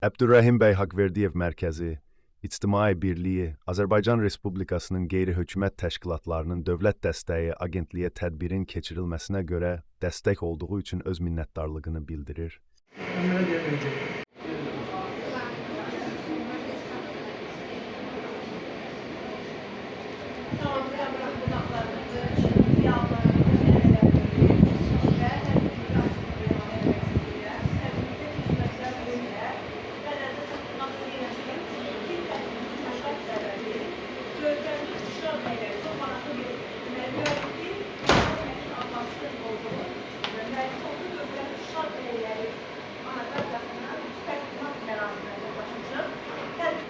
Əbdürrəhim bəy Haqverdiyev Mərkəzi, İctimai Birliyi, Azərbaycan Respublikasının qeyri-hökumət təşkilatlarının dövlət dəstəyi agentliyə tədbirin keçirilməsinə görə dəstək olduğu üçün öz minnətdarlığını bildirir.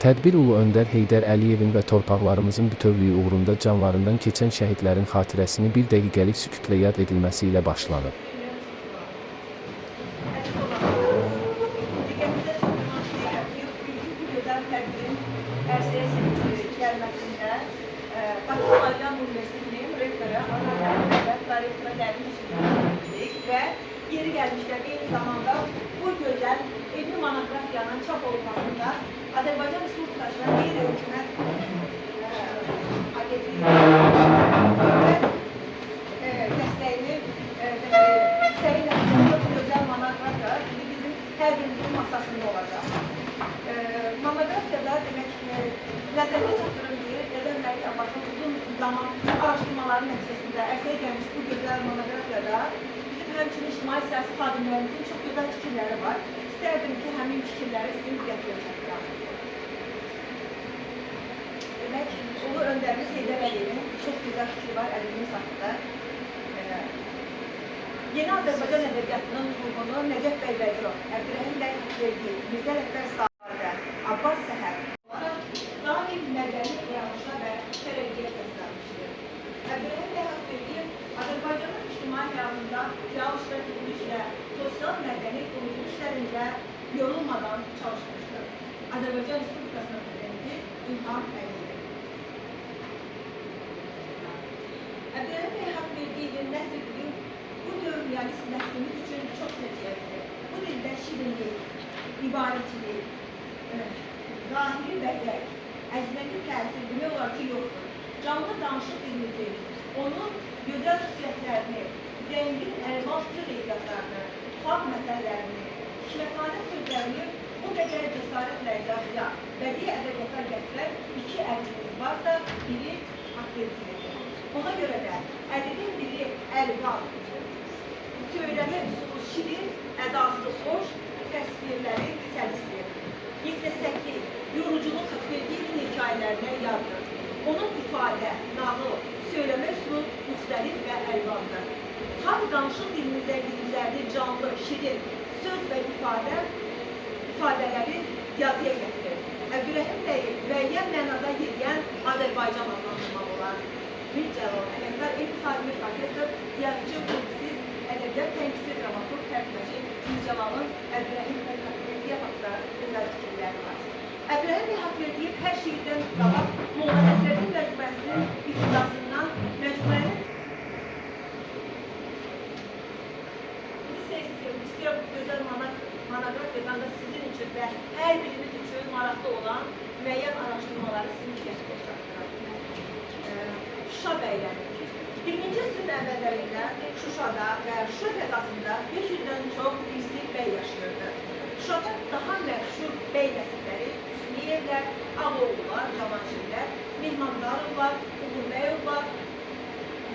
Tədbir Ulu Öndər Heydər Əliyevin və torpaqlarımızın bütövlüyü uğrunda canlarından keçən şəhidlərin xatirəsini bir dəqiqəlik sükutlə yad edilməsi ilə başlanıb. Ve yeri gelmişler aynı zamanda bu güzel ilmi monografiyanın çap olmasında Azərbaycan Respublikası'nın qeyri-hökumət agentliyi dəstəyini səyi nəticəsində bu gözəl monografiya bizim hər birimizin masasında olacaq. Monografiyada demək nəzərdə çatdırım ki, Eldar Məlik Abbasın uzun zaman araşdırmaların nəticəsində ərsəyə gəlmiş bu gözəl monografiyada bizim həmçinin ictimai siyasi xadimlərimizin çox gözəl fikirləri var. İstərdim ki, həmin fikirləri sizin diqqətinizə çatdıraq. Demək, Ulu Öndərimiz Heydər Əliyevin çox gözəl fikri var ədəbiyyat haqqında. Yeni Azərbaycan ədəbiyyatının ruhunu Nəcəf bəy Vəzirov, Əbdürrəhim bəy Haqverdiyev, Mirzə Ələkbər Sadə, Abbas Səhər olaraq daim mədəni yanlışa və tərəqqiyə səslənmişdir. Əbdürrəhim bəy Haqverdiyev Azərbaycanın ictimai həyatında fəal iştirak etmişlə sosial mədəni quruluş işlərində yorulmadan çalışmışdır. Azərbaycan Respublikasının prezidenti İlham Əliyev. Əbdürrəhim bəy Haqverdiyevin nəsr dili bu dövr realist nəslimiz üçün çox səciyyəlidir. Bu dildə şirinlik, ibarəçilik, zahiri bəzək, əcnəbi təsir demək olar ki, yoxdur. Canlı danışıq dilimizi, onun gözəl xüsusiyyətlərini, zəngin əlvan söz ehtiyatlarını, xalq məsələlərini, hikməthanə sözlərini o qədər cəsarətlə yazıya, bədii ədəbiyyata gətirən iki ədibimiz varsa, biri Haqverdiyevdir. Ona görə də ədibin dili əlvan, söyləmə üsulu şirin, ədası xoş, təsvirləri səlisdir. Yüksəkli, yoruculuk Haqverdiyevin hekayələrinə yardır. Onun ifadə, nağıl, söyləmə üsulu müxtəlif və əlvandır. Xalq danışıq dilimizdə dilizlərdə canlı, şirin, söz və ifadələri yazıya gətirir. Əbdürrəhim bəyi müəyyən mənada yeriyən Azərbaycan adlandırmaq olar. Mir Cəlal, əməkdar elm xadimi professor, yazıcı, publisist, ədəbiyyat tənqisi, dramaturg, tərcüməçi Mir Cəlalın Əbdürrəhim bəy Haqverdiyev haqqında gözəl fikirləri var. Əbdürrəhim bəy Haqverdiyev hər şeydən qabaq Molla Nəsrəddin məcmuəsinin iqtidasından məcmuənin istəyirəm bu gözəl monografiyadan da sizin üçün və hər birimiz üçün maraqlı olan müəyyən araşdırmaları sizin diqqətinizə çatdıraq. Şuşa bəyləri. 20-ci əsrin əvvəllərində Şuşada və Şuşa qəzasında 500-dən çox İslik bəy yaşayırdı. Şuşada daha məşhur bəy nəsilləri İsliyevlər, Ağoğlular, Cavanşirlər, Mehmandarovlar, Uğurbəyovlar,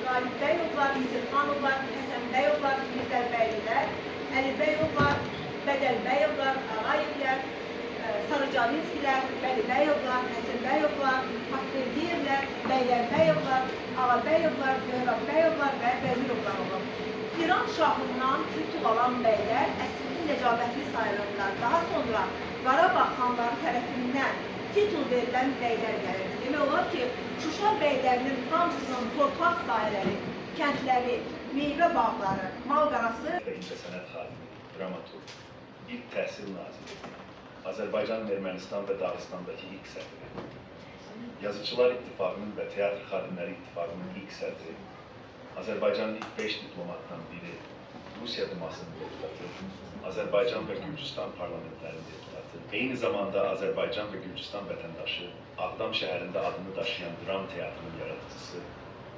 Qalibəyovlar, Misirxanovlar, Həsənbəyovlar, Mirzəlbəylilər, Əlibəyovlar, Bədəlbəyovlar, Ağayevlər, Sarıcavinskilər, Bəlibəyovlar, Həsənbəyovlar, Haqverdiyevlər, Bəylərbəyovlar, Ağabəyovlar, Zöhrəbbəyovlar və Vəzirovlar olub. İran şahından titul alan bəylər əslində nəcabətli sayılırlar. Daha sonra Qarabağ xanları tərəfindən titul verilən bəylər gəlir. Demək olar ki, Şuşa bəylərinin hamısının torpaq sahələri, kəndləri, meyvə bağları, mal-qarası... İncəsənət xadimi, dramaturg, ilk təhsil naziri, Azərbaycan, Ermənistan və Dağıstandakı ilk sədri, Yazıçılar İttifaqının və Teatr Xadimləri İttifaqının ilk sədri, Azərbaycanın ilk 5 diplomatdan biri, Rusiya Dumasının deputatı, Azərbaycan və Gürcüstan parlamentlərinin deputatı, eyni zamanda Azərbaycan və Gürcüstan vətəndaşı, Ağdam şəhərində adını daşıyan Dram Teatrının yaradıcısı,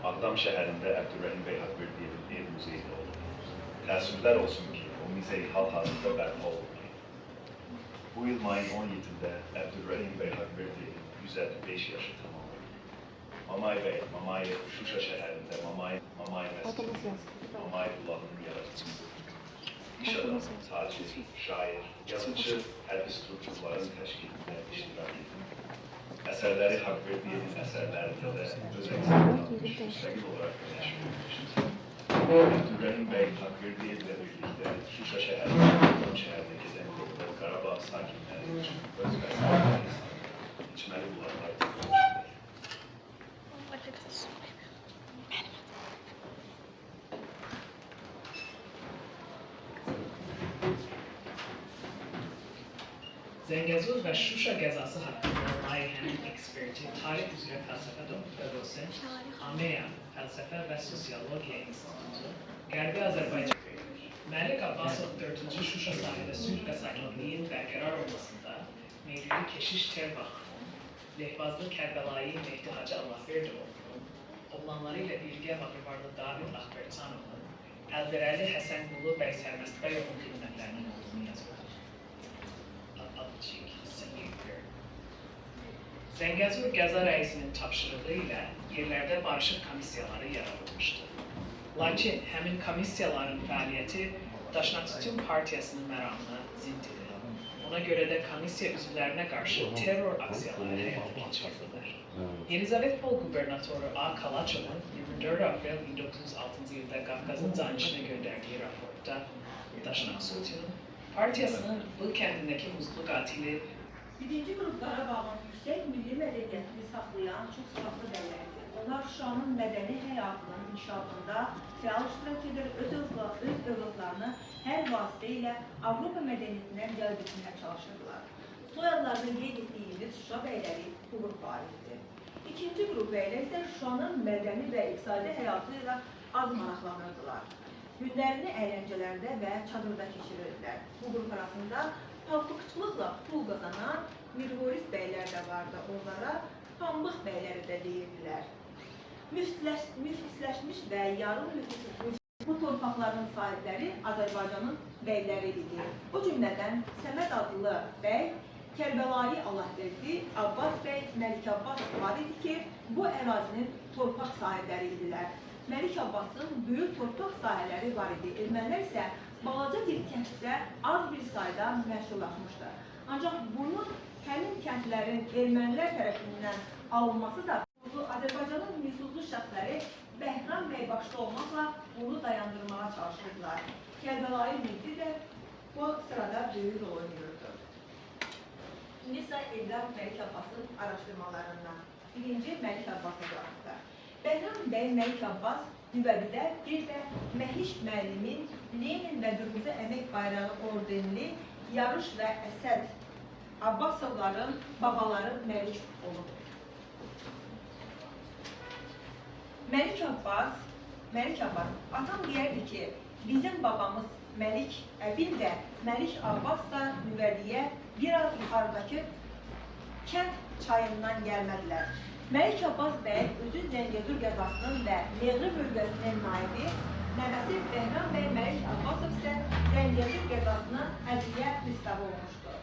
Ağdam şəhərində Əbdülrəhim bəy Haqverdiyevin ev muzeyində olub. Təəssüflər olsun ki, o muzey hal-hazırda bərpa olunmayıb. Bu il mayın 17-də Əbdülrəhim bəy Haqverdiyevin 155 yaşı tamamlayıb. Mamay bəy, Mamayev Şuşa şəhərində Mamay məscidində, Mamay bulağının yaradıcısı. İş adamı, tacir, şair, yazıcı, hərbi strukturların təşkilində iştirak edin. Əsərləri Haqverdiyevin əsərlərində də öz əksini tapmış, müstəqil olaraq nəşr edilmişdir. Əbdülrəhim bəy Haqverdiyev ilə birlikdə Şuşa şəhərində, Ağdam şəhərində gedən yolda Qarabağ sakinləri üçün öz vəsaiətləri içməli bulaqlar təqdim. Zengezur və Şuşa qəzası haqqında layihənin eksperti, tarix üzrə fəlsəfə doktoru, AMEA Fəlsəfə və Sosiologiya İnstitutu, Qərbi Azərbaycan Məlik Abbasov 4-cü Şuşa sahədə sülh və sakinliyin bərqərar olmasında Mevlüdi Keşiş Tervaxın, Lehbazlı Kərbəlayı Mehdi Hacı Allahverdiyevin, oğlanları ilə birgə Bağırvarlı David Axberçanovun, Əldirəli Həsənqulu bəy Sərməstbəyovun xidmətlərinin olduğunu yazılır. Zəngəzur Qəza rəisinin tapşırığı ilə yerlərdə barışıq komissiyaları yaradılmışdı. Lakin həmin komissiyaların fəaliyyəti Daşnak Tütün Partiyasının məramına zidd idi. Ona görə də komissiya üzvlərinə qarşı terror aksiyaları həyata keçirdilər. Yelizavetpol qubernatoru A. Kalaçovun 24 aprel 1906 ildə Qafqazın canişinə göndərdiyi raporda Daşnak Tütün Partiyasının bu kəndindəki huzlu qatili Birinci qrup Qarabağın yüksək milli mədəniyyətini saxlayan çox sıxlı bəylərdir. Onlar Şuşanın mədəni həyatının inkişafında fəal iştirak edir, öz övladlarını hər vasitə ilə Avropa mədəniyyətindən cəlb etməyə çalışırlar. Soyadlarını qeyd etdiyimiz Şuşa bəyləri bu qrupa aiddir. İkinci qrup bəylər isə Şuşanın mədəni və iqtisadi həyatı ilə az maraqlanırdılar. Günlərini əyləncələrdə və çadırda keçirirdilər. Bu qrup arasında pambıqçılıqla pul qazanan Mirvoris bəylər də vardı. Onlara pambıq bəyləri də deyirdilər. Müflisləşmiş və yarım müflisləşmiş bu torpaqların sahibləri Azərbaycanın bəyləri idi. O cümlədən Səməd adlı bəy, Kərbəlayı Allahverdi, Abbas bəy, Məlik Abbas var idi ki, bu ərazinin torpaq sahibləri idilər. Məlik Abbasın böyük torpaq sahələri var idi. Ermənilər isə balaca bir kənddə az bir sayda məşhurlaşmışdı. Ancaq bunun həmin kəndlərin ermənilər tərəfindən alınması da Azərbaycanın nüfuzlu şəxsləri Bəhram bəy başda olmaqla bunu dayandırmağa çalışırdılar. Kərbəlayı Mehdi də bu sırada böyük rol oynayırdı. İndi isə İlqar Məlik Abbasın araşdırmalarından. Birinci Məlik Abbas'a qanıqda. Bəhram bəy Məlik Abbas Nüvəbidə bir də Məhiş müəllimin Lenin və Qırmızı Əmək Bayrağı ordenli Yarış və Əsəd Abbasovların babaları Məlik olub. Məlik Abbas, atam deyərdi ki, bizim babamız Məlik Əbil də Məlik Abbas da Nüvədiyə biraz yuxarıdakı kənd çayından gəlmədilər. Məlik Abbas bəy özü Zəngəzur qəzasının və Leğri bölgəsinin naibi, nəvəsi Bəhram bəy Məlik Abbasov isə Zəngəzur qəzasının ədliyyə pristavı olmuşdu.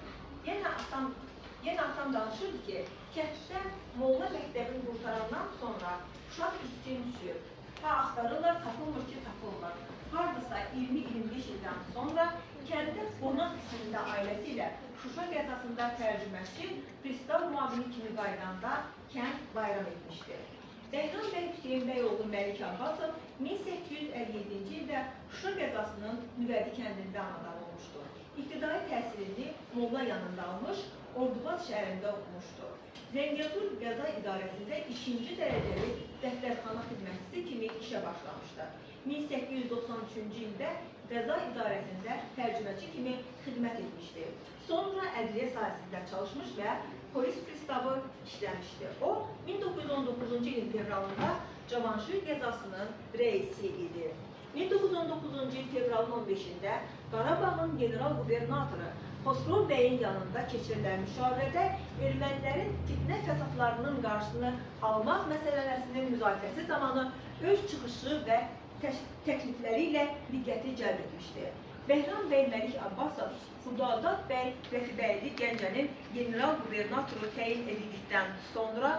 Yenə atam danışırdı ki, kənddə Molla məktəbini qurtarandan sonra uşaq iskin düşür. Ha axtarırlar, tapılmır ki, tapılmır. Hardasa 20-25 ildən sonra kəndə qonaq qismində ailəsi ilə Şuşa qəzasında tərcüməçi pristav müavini kimi qaydanda kənd bayram etmişdi. Bəhram bəy Hüseyin bəy oğlu Məlik Abbasov 1857-ci ildə Şuşa qəzasının Nüvədi kəndində anadan olmuşdur. İbtidai təhsilini Molla yanında almış, Ordubad şəhərində oxumuşdur. Zəngəzur Qəza İdarəsində 2-ci dərəcəli dəftərxana xidmətçisi kimi işə başlamışdı. 1893-cü ildə Qəza İdarəsində tərcüməçi kimi xidmət etmişdi. Sonra ədliyyə sahəsində çalışmış və polis pristavı işləmişdi. O, 1919-cu ilin fevralında Cavanşir qəzasının reisi idi. 1919-cu il fevralın 15-də Qarabağın general qubernatoru Xosrov bəyin yanında keçirilən müşavirədə ermənilərin fitnə fəsadlarının qarşısını almaq məsələsinin müzakirəsi zamanı öz çıxışı və təklifləri ilə diqqəti cəlb etmişdi. Behram bəy Məlik Abbasov, Xudadad bəy Rəfibəyli Gəncənin general qubernatoru təyin edildikdən sonra,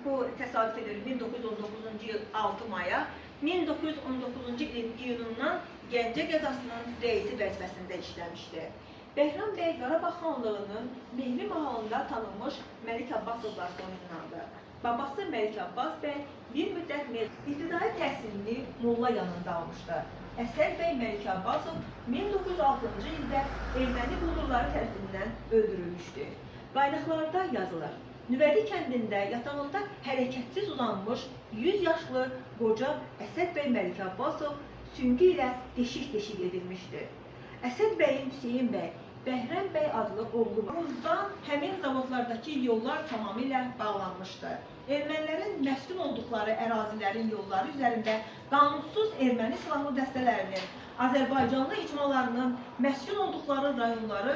bu təsadüf edir 1919-cu il 6 maya, 1919-cu ilin iyunundan Gəncə qəzasının reisi vəzifəsində işləmişdi. Behram bəy Qarabağ xanlığının Mehri mahalında tanınmış Məlik Abbasovlar soyundandı. Babası Məlik Abbas bəy bir müddət ibtidai təhsilini Molla yanında almışdı. Əsəd bəy Məlik Abbasov 1906-cı ildə erməni quldurları tərəfindən öldürülmüşdü. Qaynaqlarda yazılır. Nüvədi kəndində yatağında hərəkətsiz uzanmış 100 yaşlı qoca Əsəd bəy Məlik Abbasov süngü ilə deşik-deşik edilmişdi. Əsəd bəyin Hüseyin bəy, Bəhrəm bəy adlı oğlu var. Buzdan həmin zavodlardakı yollar tamamilə bağlanmışdı. Ermənilərin məskun olduqları ərazilərin yolları üzərində qanunsuz erməni silahlı dəstələrinin, Azərbaycanlı icmalarının məskun olduqları rayonları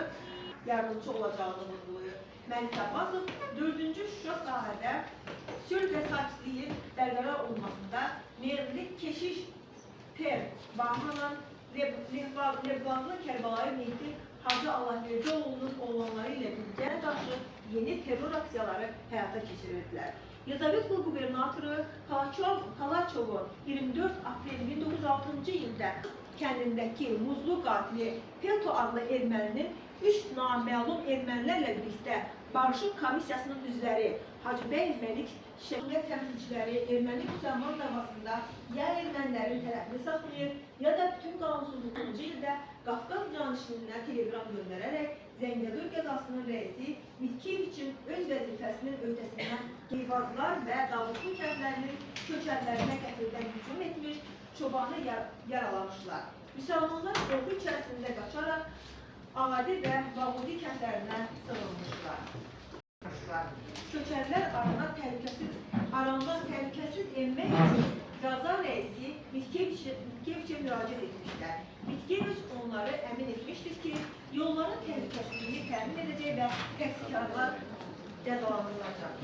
yardımcı olacağını vurğulayır. Məlik Abbasov 4-cü Şuşa sahədə sülh və sakitliyin bərqərar olmasında Merlik Keşiş Per Bahmanın Leblanlı Kərbalay Mehdi Hacı Allahvercioğlu'nun oğlanları ilə birgə qarşı yeni terror aksiyaları həyata keçirirdilər. Yazavitli qubernatoru Kalaçovun 24 aprel 1906-cı ildə kəndindəki muzlu qatili Peto adlı erməninin 3 naməlum ermənilərlə birlikdə barışıq komissiyasının üzvləri Hacıbəy Məlik Şəhmiyyət təmsilçiləri erməni müsəlman davasında ya ermənilərin tərəfini saxlayır, ya da bütün qanunsuzluğuncu ildə Qafqaz canişininə telegram göndərərək Zəngəzur qəzasının rəisi Mitkiyeviçin öz vəzifəsinin öhdəsindən Heyvazlar və Davutlu kəndlərinin köçərlərinə qəfildən hücum etmiş, çobanı yaralamışlar. Müsəlmanlar ordu içərisində qaçaraq Ağadi və Bağudi kəndlərinə sığınmışlar. Köçərlər arandan təhlükəsiz enmək üçün Qaza rəisi Mitkiyeviçə müraciət etmişlər. Mitkiyeviç onları əmin etmişdir ki, yolların təhlükəsizliyini təmin edəcək və təqsirkarlar cəzalandırılacaq.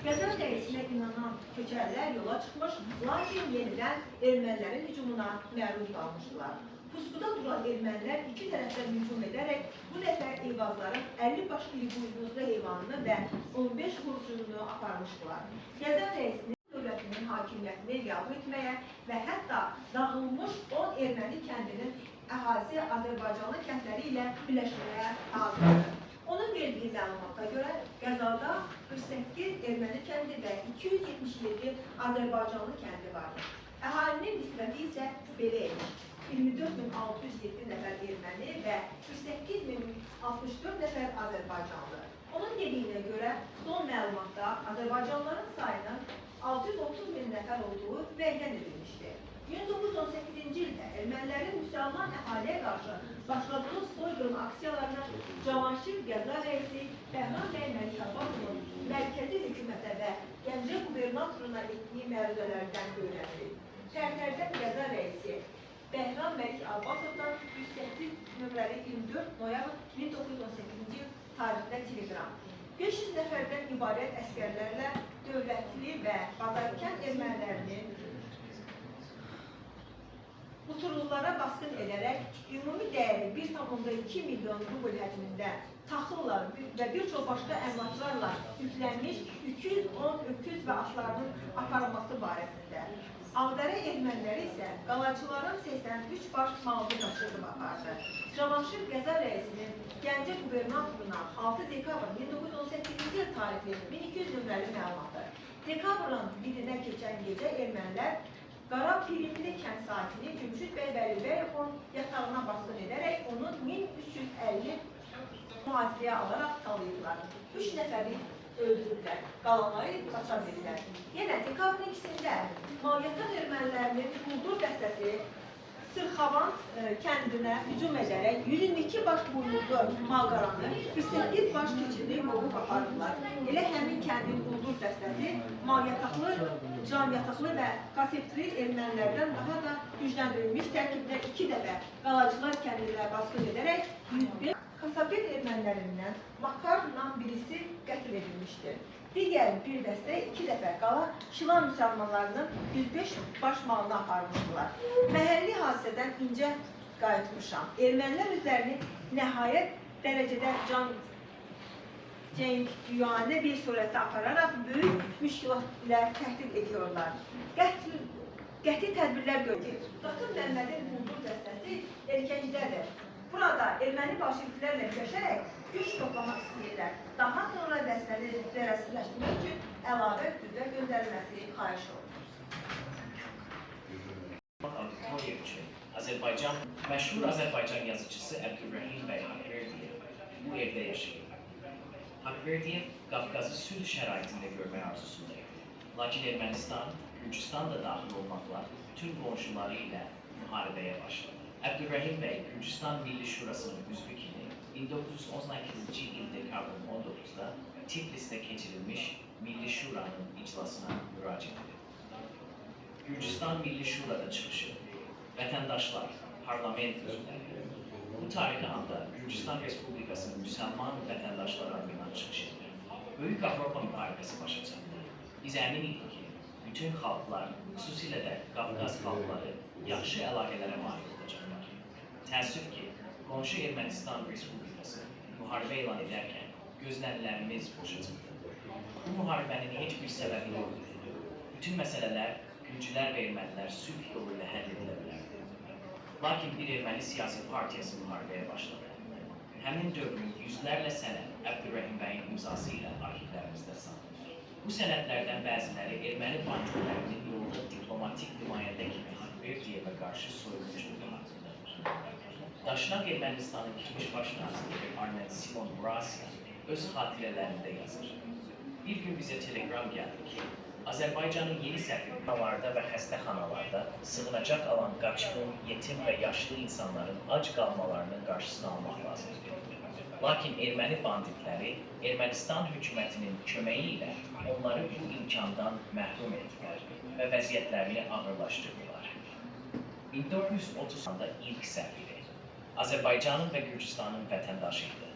Qaza rəisinə inanan köçərlər yola çıxmış, lakin yenidən ermənilərin hücumuna məruz qalmışlar. Pusquda duran ermənilər iki tərəfdən hücum edərək bu dəfə Eyvazların 50 baş iri buynuzlu heyvanını və 15 qurşununu aparmışdılar. Gəzə rəisinin dövlətinin hakimiyyətini qəbul etməyə və hətta dağılmış 10 erməni kəndinin əhalisi Azərbaycanlı kəndləri ilə birləşməyə hazırdır. Onun verdiyi məlumata görə Qəzada 48 erməni kəndi və 277 Azərbaycanlı kəndi var. Əhalinin nisbəti isə belə edir. 24.607 nəfər erməni və 48.064 nəfər Azərbaycanlı. Onun dediyinə görə son məlumatda Azərbaycanlıların sayının 630.000 nəfər olduğu müəyyən edilmişdir. 1918-ci ildə ermənilərin müsəlman əhaliyə qarşı başladığı soyqırım aksiyalarına Cavanşir Qəza rəisi Behram bəy Məlik Abbasovun mərkəzi hökumətə və Gəncə qubernatoruna etdiyi məruzələrdən öyrənilir. Sərkərdə Qəza rəisi Behram Məlik Abbasovdan 108 nömrəli 24 noyabr 1918-ci il tarixdə telegram. 500 nəfərdən ibarət əskərlərlə dövlətli və bazarkən ermənilərinin Uturlulara basqın edərək ümumi dəyəri 1,2 milyon rubl həcmində taxıllar və bir çox başqa əmlaklarla yüklənmiş 210 öküz və atlarının aparılması barəsində. Ağdərə erməniləri isə qalacıların 83 baş malını qaçırıb apardı. Cavanşir Qəza rəisinin Gəncə qubernatoruna 6 dekabr 1918-ci il tarixli 1200 nömrəli məlumatı. Dekabrın 1-nə keçən gecə ermənilər Qara Pirimli kənd sakini Cümşüd bəy Vəlibəyovun yatağına basqın edərək onun 1350 mühasirəyə alaraq talayıblar. 3 nəfəri öldürürlər, qalanları qaça bilirlər. Yenə dekabrın 2-sində Mayyatan ermənilərinin quldur dəstəsi Sırxavan kəndinə hücum edərək 122 baş buynuzlu malqaranı 48 baş keçini qovub apardılar. Elə həmin kəndin quldur dəstəsi malyataqlı, camyataqlı və kaseptril ermənilərdən daha da gücləndirilmiş tərkibdə 2 dəfə qalacılar kəndinə basqın edərək 101 kasabet ermənilərindən Makarla birisi qətl edilmişdir. Digər bir dəstə 2 dəfə qala Şilan müsəlmanlarının 105 baş malını aparmışdılar. Məhəlli hadisədən incə qayıtmışam. Ermənilər üzlərini nəhayət dərəcədə cəng-güyanə bir surətdə apararaq böyük müşkilat ilə təhdid ediyorlar. Qəti tədbirlər görülür. Qatır Məmmədin quldur dəstəsi Erkəncdədir. Burada erməni bolşeviklərlə birləşərək güc toplamaq istəyirlər. Daha sonra dəstəni zərərsizləşdirmək üçün əlavə qüvvə göndərilməsi xahiş olunur. Auditoriya üçün Azərbaycan, məşhur Azərbaycan yazıcısı Əbdülrəhim bəy Haqverdiyev bu evdə yaşayır. Haqverdiyev Qafqazı sülh şəraitində görmək arzusundaydı. Lakin Ermənistan, Gürcüstan da daxil olmaqla bütün qonşuları ilə müharibəyə başladı. Əbdülrəhim bəy Gürcüstan Milli Şurasının üzvü kimi 1918-ci il dekabrın 19-da Tiflisdə keçirilmiş Milli Şuranın iclasına müraciət edildi. Gürcüstan Milli Şurada çıxışı, vətəndaşlar, parlament üzvləri bu tarixi anda Gürcüstan Respublikasının müsəlman vətəndaşları adından çıxış edir. Böyük Avropa müharibəsi başa çatdı. Biz əmin idik ki, bütün xalqlar, xüsusilə də Qafqaz xalqları yaxşı əlaqələrə malik olacaqlar. Təəssüf ki, qonşu Ermənistan Respublikası müharibə elan edərkən gözlənilənimiz boşa çıxdı. Bu müharibənin heç bir səbəbi yoxdur. Bütün məsələlər Gürcülər və Ermənilər sülh yolu ilə həll edilə bilərdi. Lakin bir erməni siyasi partiyası müharibəyə başladı. Həmin dövrün yüzlərlə sənəd Əbdülrəhim bəyin imzası ilə arxivlərimizdə saxlanılır. Bu sənədlərdən bəziləri erməni banditlərinin yolda diplomatik nümayəndə kimi Haqverdiyevə qarşı soyulmuşluğu haqqındadır. Daşnaq Ermənistanın ikinci baş naziri Armen Simon Murasian öz xatirələrində yazır. Bir gün bizə telegram gəldi ki, Azərbaycanın yeni səfirxanalarda və xəstəxanalarda sığınacaq alan qaçqın, yetim və yaşlı insanların ac qalmalarının qarşısını almaq lazımdır. Lakin erməni banditləri Ermənistan hökumətinin köməyi ilə onları bu imkandan məhrum etdilər və vəziyyətlərini ağırlaşdırdılar. 1930-da ilk səfiri Azərbaycanın və Gürcüstanın vətəndaşı idi.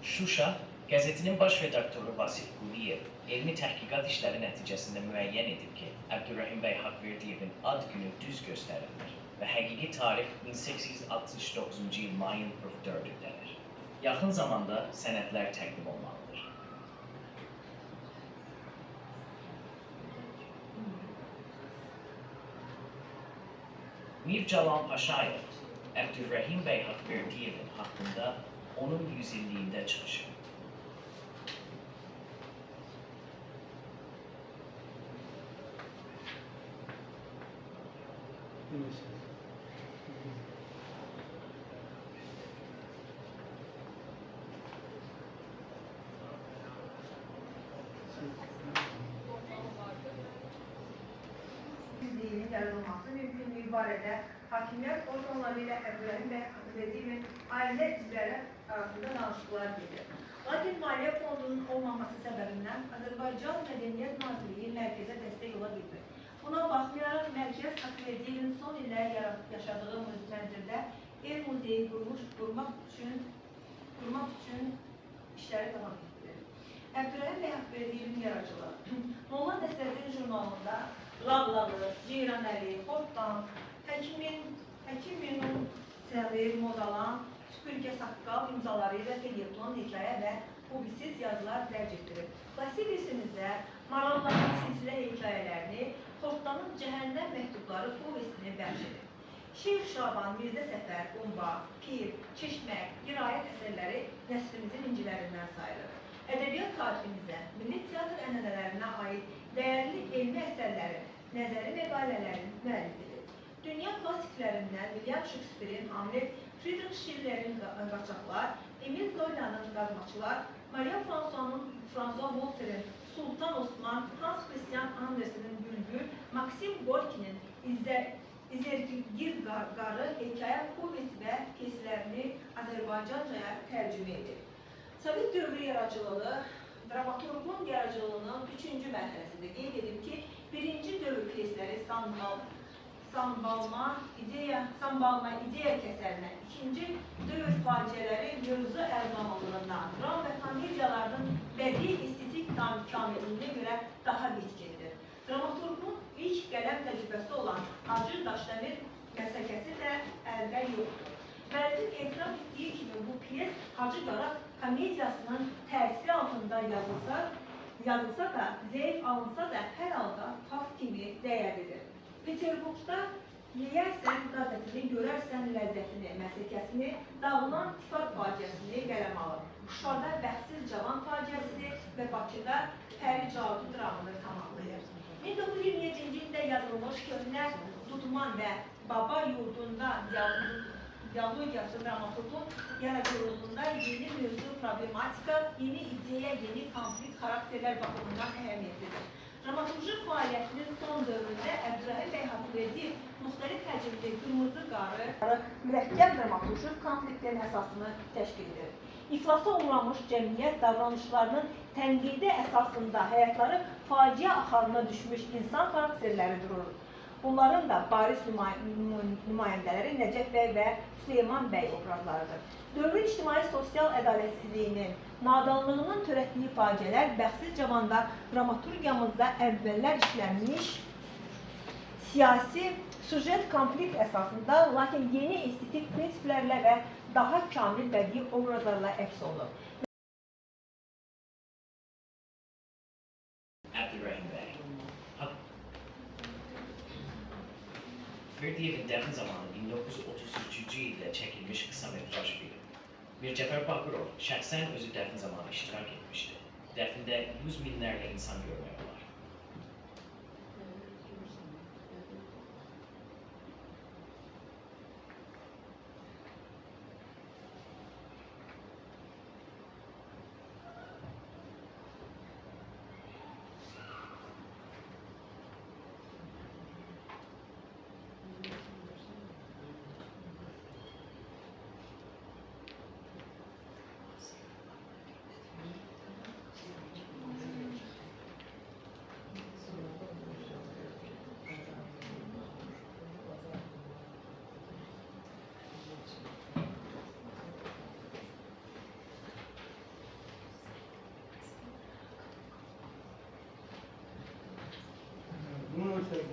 Şuşa qəzetinin baş redaktoru Vasif Quliyev elmi təhqiqat işləri nəticəsində müəyyən edib ki, Əbdülrəhim bəy Haqverdiyevin ad günü düz göstərilir və həqiqi tarix 1869-cu il mayın 44-dəndir. Yaxın zamanda sənədlər təqdim olmalıdır. Mir Calan Paşayev, Əbdülrəhim bəy Haqverdiyevin haqqında onun 100 illiyində çıxışı. Dinin yaradılması mümkünlüğü barədə hakimiyyət orqanları ilə Əbdülrəhim bəy Haqverdiyevin ailə üzvləri arasında danışıqlar gedir. Lakin Maliyyə Fondunun olmaması səbəbindən Azərbaycan Mədəniyyət Nazirliyi mərkəzə dəstək ola bilmir. Buna baxmayaraq, mərkəz Haqverdiyevin son illər yaşadığı mənzildə el muzeyi qurmaq üçün işləri davam etdirir. Əbdülrəhim bəy Haqverdiyevin yaradıcılığı Molla Nəsrəddin jurnalında Lağlağı, Ceyranəli, Xortdan, Həkimin Səvir, Mozalan, Süpürgə Saqqal imzaları ilə felyeton, hekayə və publisiz yazılar dərc etdirir. Klassik irsimizdə Maralların silsilə hekayələrini, Xortdanın Cəhənnəm məktubları povestini bəxş edir. Şeyx Şaban, Mirzə Səfər, Qumba, Pir, Çeşmək, qiraət əsərləri nəslimizin incilərindən sayılır. Ədəbiyyat tariximizə, milli teatr ənənələrinə aid dəyərli elmi əsərlərin, nəzəri məqalələrin müəllifidir. Dünya klassiklərindən William Shakespeare'in Hamlet, Friedrich Schiller'in Qaçaqlar, Emil Zola'nın Qazmaçılar, Maria François'un François Voltaire'in Sultan Osman, Hans Christian Andersen'in Bülbül, Maxim Gorki'nin İzergil Qarı hekayə povest və pyeslərini Azərbaycancaya tərcümə edir. Sovet dövrü yaradıcılığı, dramaturgun yaradıcılığının 3-cü mərhələsində qeyd edim ki, birinci dövr pyesləri Sambalma ideya kəsərinə, ikinci dövr faciələri mövzu əlqamalığından, dram və komediyalarının bədii estetik kamilliyinə görə daha bitkindir. Dramaturgun ilk qələm təcrübəsi olan Hacı Daşdəmir məsələsi də əldə yoxdur. Vəzir etiraf etdiyi kimi bu pyes Hacı Qara komediyasının təsiri altında yazılsa da, zəif alınsa da hər halda fakt kimi dəyərlidir. Peterburqda yeyərsən qazetini, görərsən ləzzətini, məsəkəsini, dağılan tifaq faciəsini qələm alır. Şuşada Bəxtsiz Cavan faciəsini və Bakıda Pəri Cavudu dramını tamamlayır. 1927-ci ildə yazılmış köhnə Dudman və Baba yurdunda dialogiyası dramaturgun yaradıcılığında yeni mövzu problematika, yeni ideya, yeni konflikt xarakterlər baxımından əhəmiyyətlidir. Dramaturji fəaliyyətinin son dövründə Əbdülrahim bəy Haqverdiyev müxtəlif həcmli Qırmızı Qarı mürəkkəb dramaturji konfliktlərin əsasını təşkil edir. İflasa uğramış cəmiyyət davranışlarının tənqidi əsasında həyatları faciə axarına düşmüş insan xarakterləri durur. Bunların da bariz nümayəndələri Nəcəf bəy və Süleyman bəy obrazlarıdır. Dövrün ictimai-sosial ədalətsizliyinin, nadanlığının törətdiyi faciələr Bəxtsiz Cavanda dramaturgiyamızda əvvəllər işlənmiş siyasi sujet konflikt əsasında, lakin yeni estetik prinsiplərlə və daha kamil bədii obrazlarla əks olunur. Abdurrahim Bey. Haqverdiyev'in Dəfn Zamanı 1933-cü ildə çəkilmiş qısa metraj film. Mircəfər Bakırov şəxsən özü Dəfn Zamanı iştirak etmişdi. Dəfndə 100 minlərlə insan görmək olar. Bunun ötürü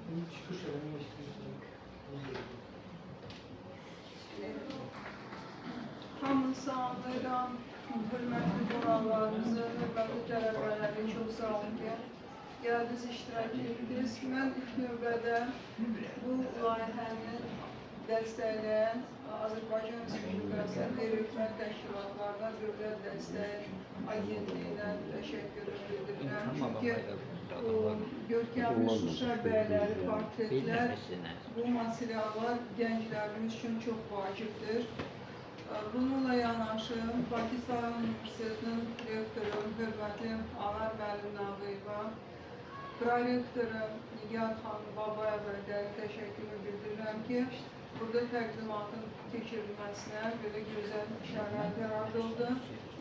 bunu çıkış edilmek istiyorsunuz. Hamınızı anlayıram, hörmətli qonaqlarınızı, hörmətli tələbələri çox sağ olun ki, gəldiniz, iştirak etdiniz. Mən ilk növbədə bu layihəni dəstəkləyən Azərbaycan Respublikası qeyri-hökumət təşkilatlarına, Dövlət Dəstək Agentliyinə təşəkkür edirəm. Çünki görkəmli Şuşa bəyləri, portretlər, bu materiallar gənclərimiz üçün çox vacibdir. Bununla yanaşı, Pakistan Universitetinin rektoru, hörmətli Anar müəllim Nağıyeva, prorektoru Nigar xanım Babayeva da təşəkkür bildirirəm ki, burada təqdimatın keçirilməsinə belə gözəl şərait yaradıldı.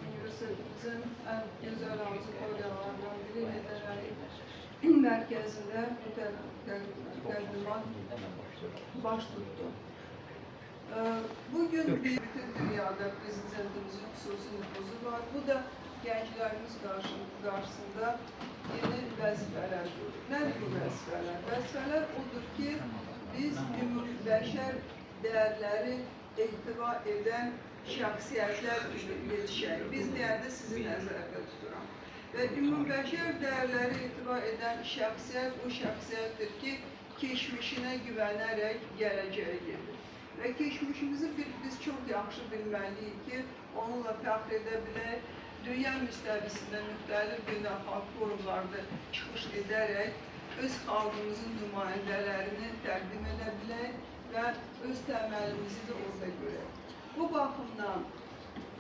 Universitetimizin ən gözəl auditoriyalarından biri Heydər Əliyev mərkəzində bu təqdimat baş tutdu. Bugün bütün dünyada prezidentimizin xüsusi nüfuzu var. Bu da gənclərimiz qarşısında yeni vəzifələr durur. Nədir bu vəzifələr? Vəzifələr odur ki, biz ümumbəşər dəyərləri ehtiva edən şəxsiyyətlər yetişək. Biz deyəndə sizi nəzərdə tuturam. Və ümumbəşər dəyərləri ehtiva edən şəxsiyyət o şəxsiyyətdir ki, keçmişinə güvənərək gələcəyə gedir. Və keçmişimizi biz çox yaxşı bilməliyik ki, onunla fəxr edə bilək, dünya müstəvisində müxtəlif beynəlxalq forumlarda çıxış edərək öz xalqımızın nümayəndələrini təqdim edə bilək və öz təməlimizi də orada görək. Bu baxımdan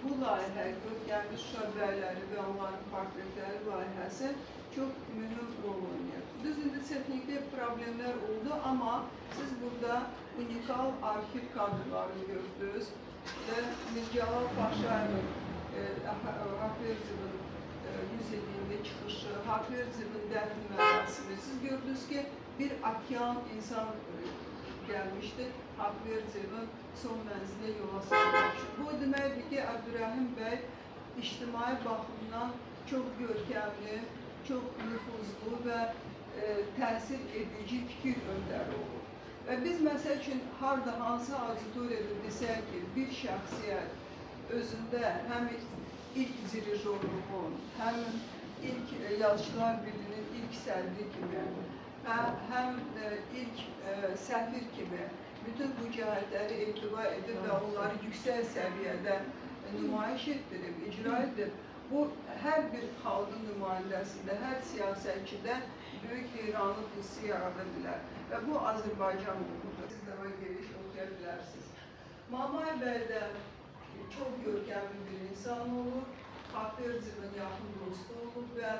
bu layihə Şəhərli Şuşa bəyləri və onların portretləri layihəsi çox mühüm rol oynayır. Düz indi texniki problemlər oldu, amma siz burada unikal arxiv kadrlarını gördünüz və Mircəlal Paşayevin Haqverciyevin 100 illiyində çıxışı, Haqverciyevin dəfn mərasimi. Siz gördünüz ki, bir okean insan gəlmişdi Haqverciyevin son mənzilə yola salmaq üçün. Bu deməkdir ki, Abdurrahim bəy ictimai baxımdan çox görkəmli, çox nüfuzlu və təsir edici fikir öndəri olur. Və biz məsəl üçün harda hansı auditoriyada desək ki, bir şəxsiyyət özündə həm ilk dirijorluğun, həm ilk Yazıçılar Birliyinin ilk sədri kimi, həm ilk səfir kimi bütün bu cəhətləri etibar edib və onları yüksək səviyyədə nümayiş etdirib, icra edib. Bu, hər bir xalqın nümayəndəsində, hər siyasətçidə böyük heyranlıq hissi yarada bilər. Və bu Azərbaycan uğrudur. Siz daha geniş oxuya bilərsiniz. Mamay bəy də çox görkəmli bir insan olur. Haqverciyevin yaxın dostu olub və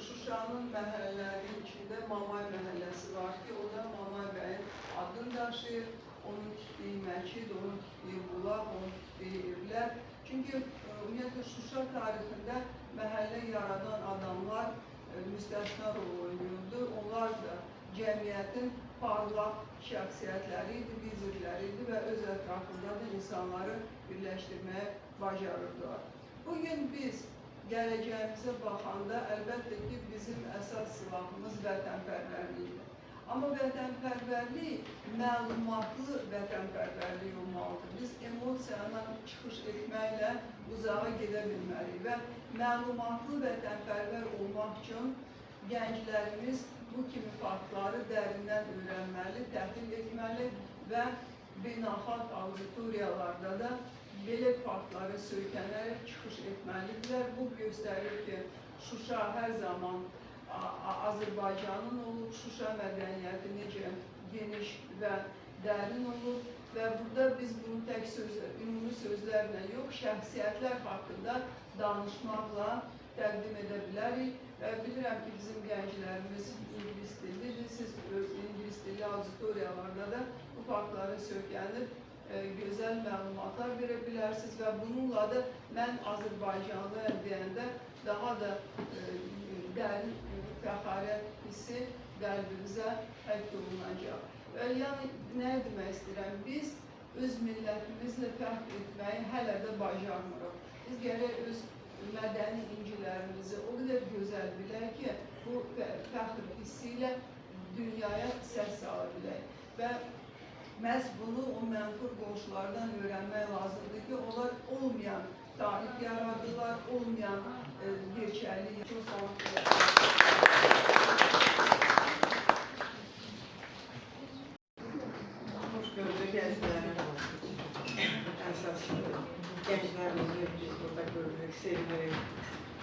Şuşanın məhəllələrinin içində Mamay məhəlləsi var ki, o da Mamay bəyin adını daşıyır. Onun tikdiyi məscid, onun tikdiyi bulaq, onun tikdiyi evlər. Çünki ümumiyyətlə Şuşa tarixində məhəllə yaradan adamlar müstəsna rol oynuyordu. Onlar da cəmiyyətin parlaq şəxsiyyətləri idi, vizirləri idi və öz ətrafında da insanları birləşdirməyə bacarırdılar. Bugün biz gələcəyimizə baxanda əlbəttə ki, bizim əsas silahımız vətənpərvərlikdir. Amma vətənpərvərlik məlumatlı vətənpərvərlik olmalıdır. Biz emosiyadan çıxış etməklə uzağa gedə bilməliyik və məlumatlı vətənpərvər olmaq üçün gənclərimiz bu kimi faktları dərindən öyrənməli, təhlil etməli və beynəlxalq auditoriyalarda da belə faktları söykənərək çıxış etməlidirlər. Bu göstərir ki, Şuşa hər zaman Azərbaycanın olub, Şuşa mədəniyyəti necə geniş və dərin olub və burada biz bunu tək ümumi sözlərlə yox, şəxsiyyətlər haqqında danışmaqla təqdim edə bilərik. Və bilirəm ki, bizim gənclərimiz ingilis dillidir, siz ingilis dilli auditoriyalarda da bu faktları söykənib gözəl məlumatlar verə bilərsiniz və bununla da mən Azərbaycanlıyam deyəndə daha da dərin fəxarət hissi qəlbimizə həkk olunacaq. Yəni, nə demək istəyirəm? Biz öz millətimizlə fəxr etməyi hələ də bacarmırıq. Biz gərək öz mədəni incilərimizi o qədər gözəl bilək ki, bu fəxr hissi ilə dünyaya səs sala bilək. Və məhz bunu o mənfur qonşulardan öyrənmək lazımdır ki, onlar olmayan tarix yaradırlar, olmayan gerçəkliyi. Çox sağ olun. Hoş gördük gənclərim. Əsas gənclərimizi biz burada görürük, sevirik.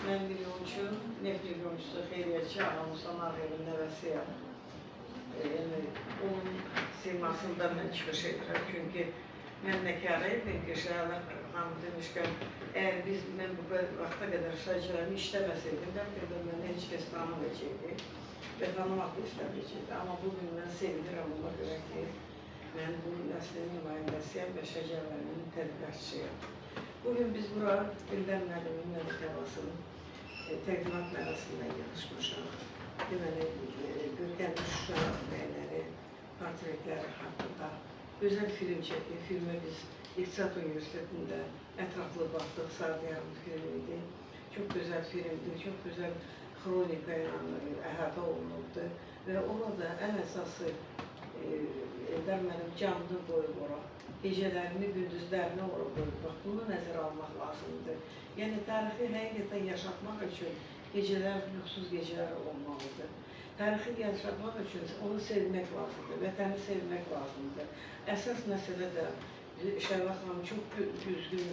Mən milyonçu, neft milyonçusu Xeyriyyətçi Ağamusan Ağayevin nəvəsiyəm. Onun simasında mən çıxış edirəm. Çünki mən nəkarə edim ki, Şəhərlər xanım demişkən, əgər mən bu vaxta qədər şəhərlərimi işləməsəydim, bəlkə də mən heç kəs tanımayacaqdı və tanımaq da istəməyəcəkdi. Amma bugün mən sevinirəm ona görə ki, mən bu nəslin nümayəndəsiyəm və şəhərlərinin tədqiqatçıyam. Bugün biz bura Güldəm müəllimin məktəbasının təqdimat mərasimindən yığışmışıq. Deməli, görkəmli Şuşa bəyləri, portretləri haqqında gözəl film çəkdik. Filmə biz İqtisad Universitetində ətraflı baxdıq, Sardiyarın filmiydi. Çox gözəl filmdir, çox gözəl xronika ilə əhatə olunubdur və orada ən əsası Eldar mənim canını qoyub ora, gecələrini, gündüzlərini ora qoyub. Bax, bunu nəzərə almaq lazımdır. Yəni, tarixi həqiqətən yaşatmaq üçün gecələr, yuxusuz gecələr olmalıdır. Tarixi yaşatmaq üçün onu sevmək lazımdır, vətəni sevmək lazımdır. Əsas məsələ də Şəhərlər xanım çox düzgün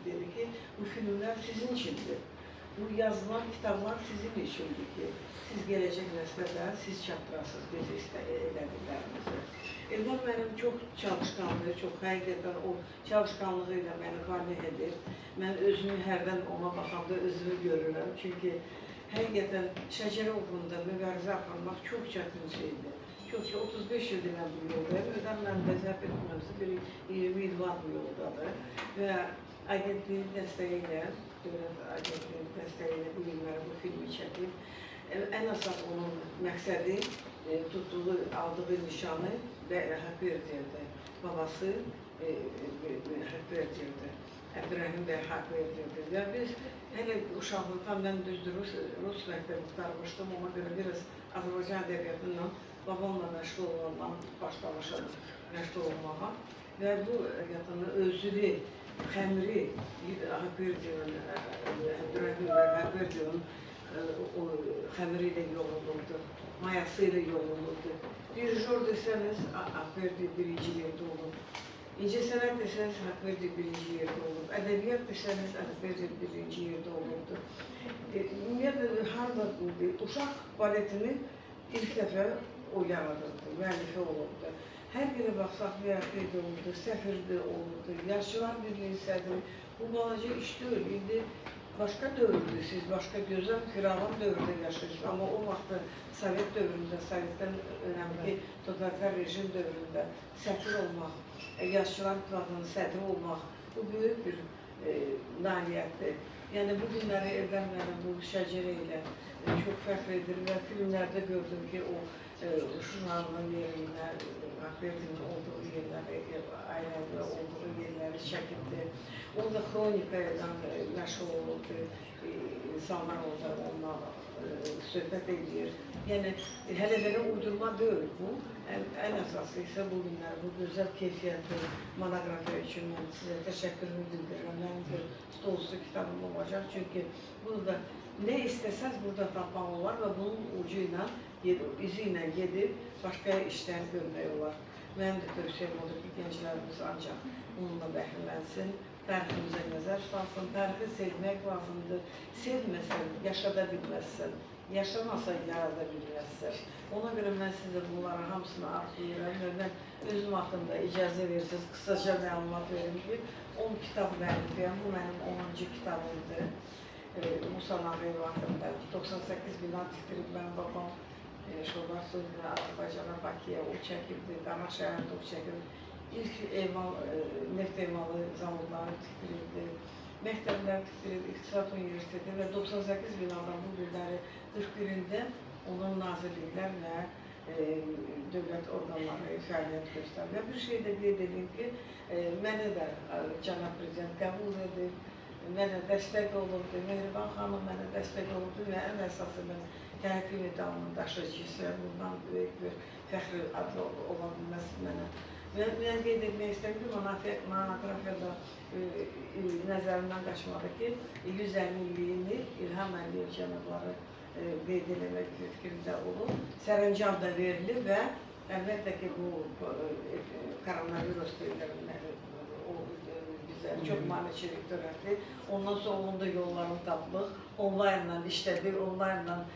dedi ki, bu filmlər sizin içindir. bu yazılan kitablar sizin üçündür ki, siz gələcək nəslə siz çatdırasınız biz elədiklərimizi. Elvan mənim çox çalışqanlığı, çox həqiqətən o çalışqanlığı ilə məni qane edir. Mən özümü hərdən ona baxanda özümü görürəm. Çünki həqiqətən şəcərə uğrunda mübarizə aparmaq çox çətin şeydir. Çox 35 ildir mən bu yoldayım. Ödən mən də zəhv etmirəmsə bir 20 il var bu yoldadır. Və agentliyin dəstəyi ilə, dövlət agentliyin dəstəyi ilə bu illəri bu filmi çəkib. Ən əsas onun məqsədi tutduğu, aldığı nişanı və haqq verdirdi. Babası haqq verdirdi. Əbdürrəhim bəy haqq verdirdi. Və biz hələ uşaqlıqdan mən düzdür Rus məktəbi qurtarmışdım. Ona görə biraz Azərbaycan ədəbiyyatından babamla məşğul olmam, başlamışam məşğul olmağa. Və bu yatını özünü, xəmiri, Əbdürrəhim bəy haqq verdirdi. O xəmiri ilə yoğrulurdu, mayası ilə yoğrulurdu. Dirijor desəniz, Haqverdi birinci yerdə olub. İncəsənət desəniz, Haqverdi birinci yerdə olub. Ədəbiyyat desəniz, Haqverdi birinci yerdə olubdu. Ümumiyyətlə, harada uşaq baletini ilk dəfə o yaradırdı, müəllifi olubdu. Hər yerə baxsaq, müəllifi olubdu, səfirdə olubdu, Yaşlılar Birliyi sədri. Bu balaca iş deyil, indi başqa dövrdür, siz başqa gözəl firavan dövrdə yaşayırsınız. Amma o vaxtda Sovet dövründə, Sovetdən önəmli totalitar rejim dövründə səfir olmaq, Yaşlılar Platının sədri olmaq, bu böyük bir nailiyyətdir. Yəni, bu günləri Elvan mənim bu şəcərə ilə çox fəxr edir və filmlərdə gördüm ki, o Şunarlının yerində, Haqverdinin olduğu yerləri, ailədə olduğu yerləri çəkibdir. Orada xronika ilə məşğul olurdu, insanlar orada onunla söhbət edir. Yəni, hələ belə uydurma deyil bu. Ən əsası isə bu günlər, bu gözəl keyfiyyətli monografiya üçün mən sizə təşəkkürümü bildirirəm. Mənim bir stolüstü kitabım olacaq. Çünki burada nə istəsəz burada tapmaq olar və bunun ucu ilə, izi ilə gedib başqa işlər görmək olar. Mənim də tövsiyəm odur ki, gənclərimiz ancaq bununla bəhrələnsin, tariximizə nəzər tutansın, tarixi sevmək lazımdır. Sevməsən, yaşada bilməzsən, yaşamasan, yarada bilməzsən. Ona görə mən sizə bunların hamısını arzulayıram və mən özüm haqqında icazə verirsiniz, qısaca məlumat verim ki, 10 kitab müəllifiyəm, bu mənim 10-cu kitabımdır. Musa Nağıyev haqqında 98 bina tikdirib mən babam. Şobar sözünə Azərbaycana, Bakıya o çəkibdi, Qana şəhərdə o çəkibdi. İlk neft emalı zavodları tikdirildi, məktəblər tikdirildi, İqtisad Universiteti və 98 binadan bu günləri 41-də onun nazirliklər və dövlət orqanları fəaliyyət göstərir. Bir şey də qeyd edeyim ki, mənə də Cənab Prezident qəbul edib, mənə dəstək olurdu, Mehriban xanım mənə dəstək olurdu və ən əsası mən tərəqqi medalının daşıyıcısı, bundan böyük bir fəxri adlı ola bilməz mənə. Mən qeyd etmək istəyirəm ki, monografiyada nəzərindən qaçmadı ki, 150 illiyini İlham Əliyev cənabları qeyd eləmək fikrində olub, sərəncam da verilir və əlbəttə ki, bu koronavirus deyilənləri bizə çox maneçilik törətdi. Ondan sonra onun da yollarını tapdıq, onlaynla işlədik, onlaynla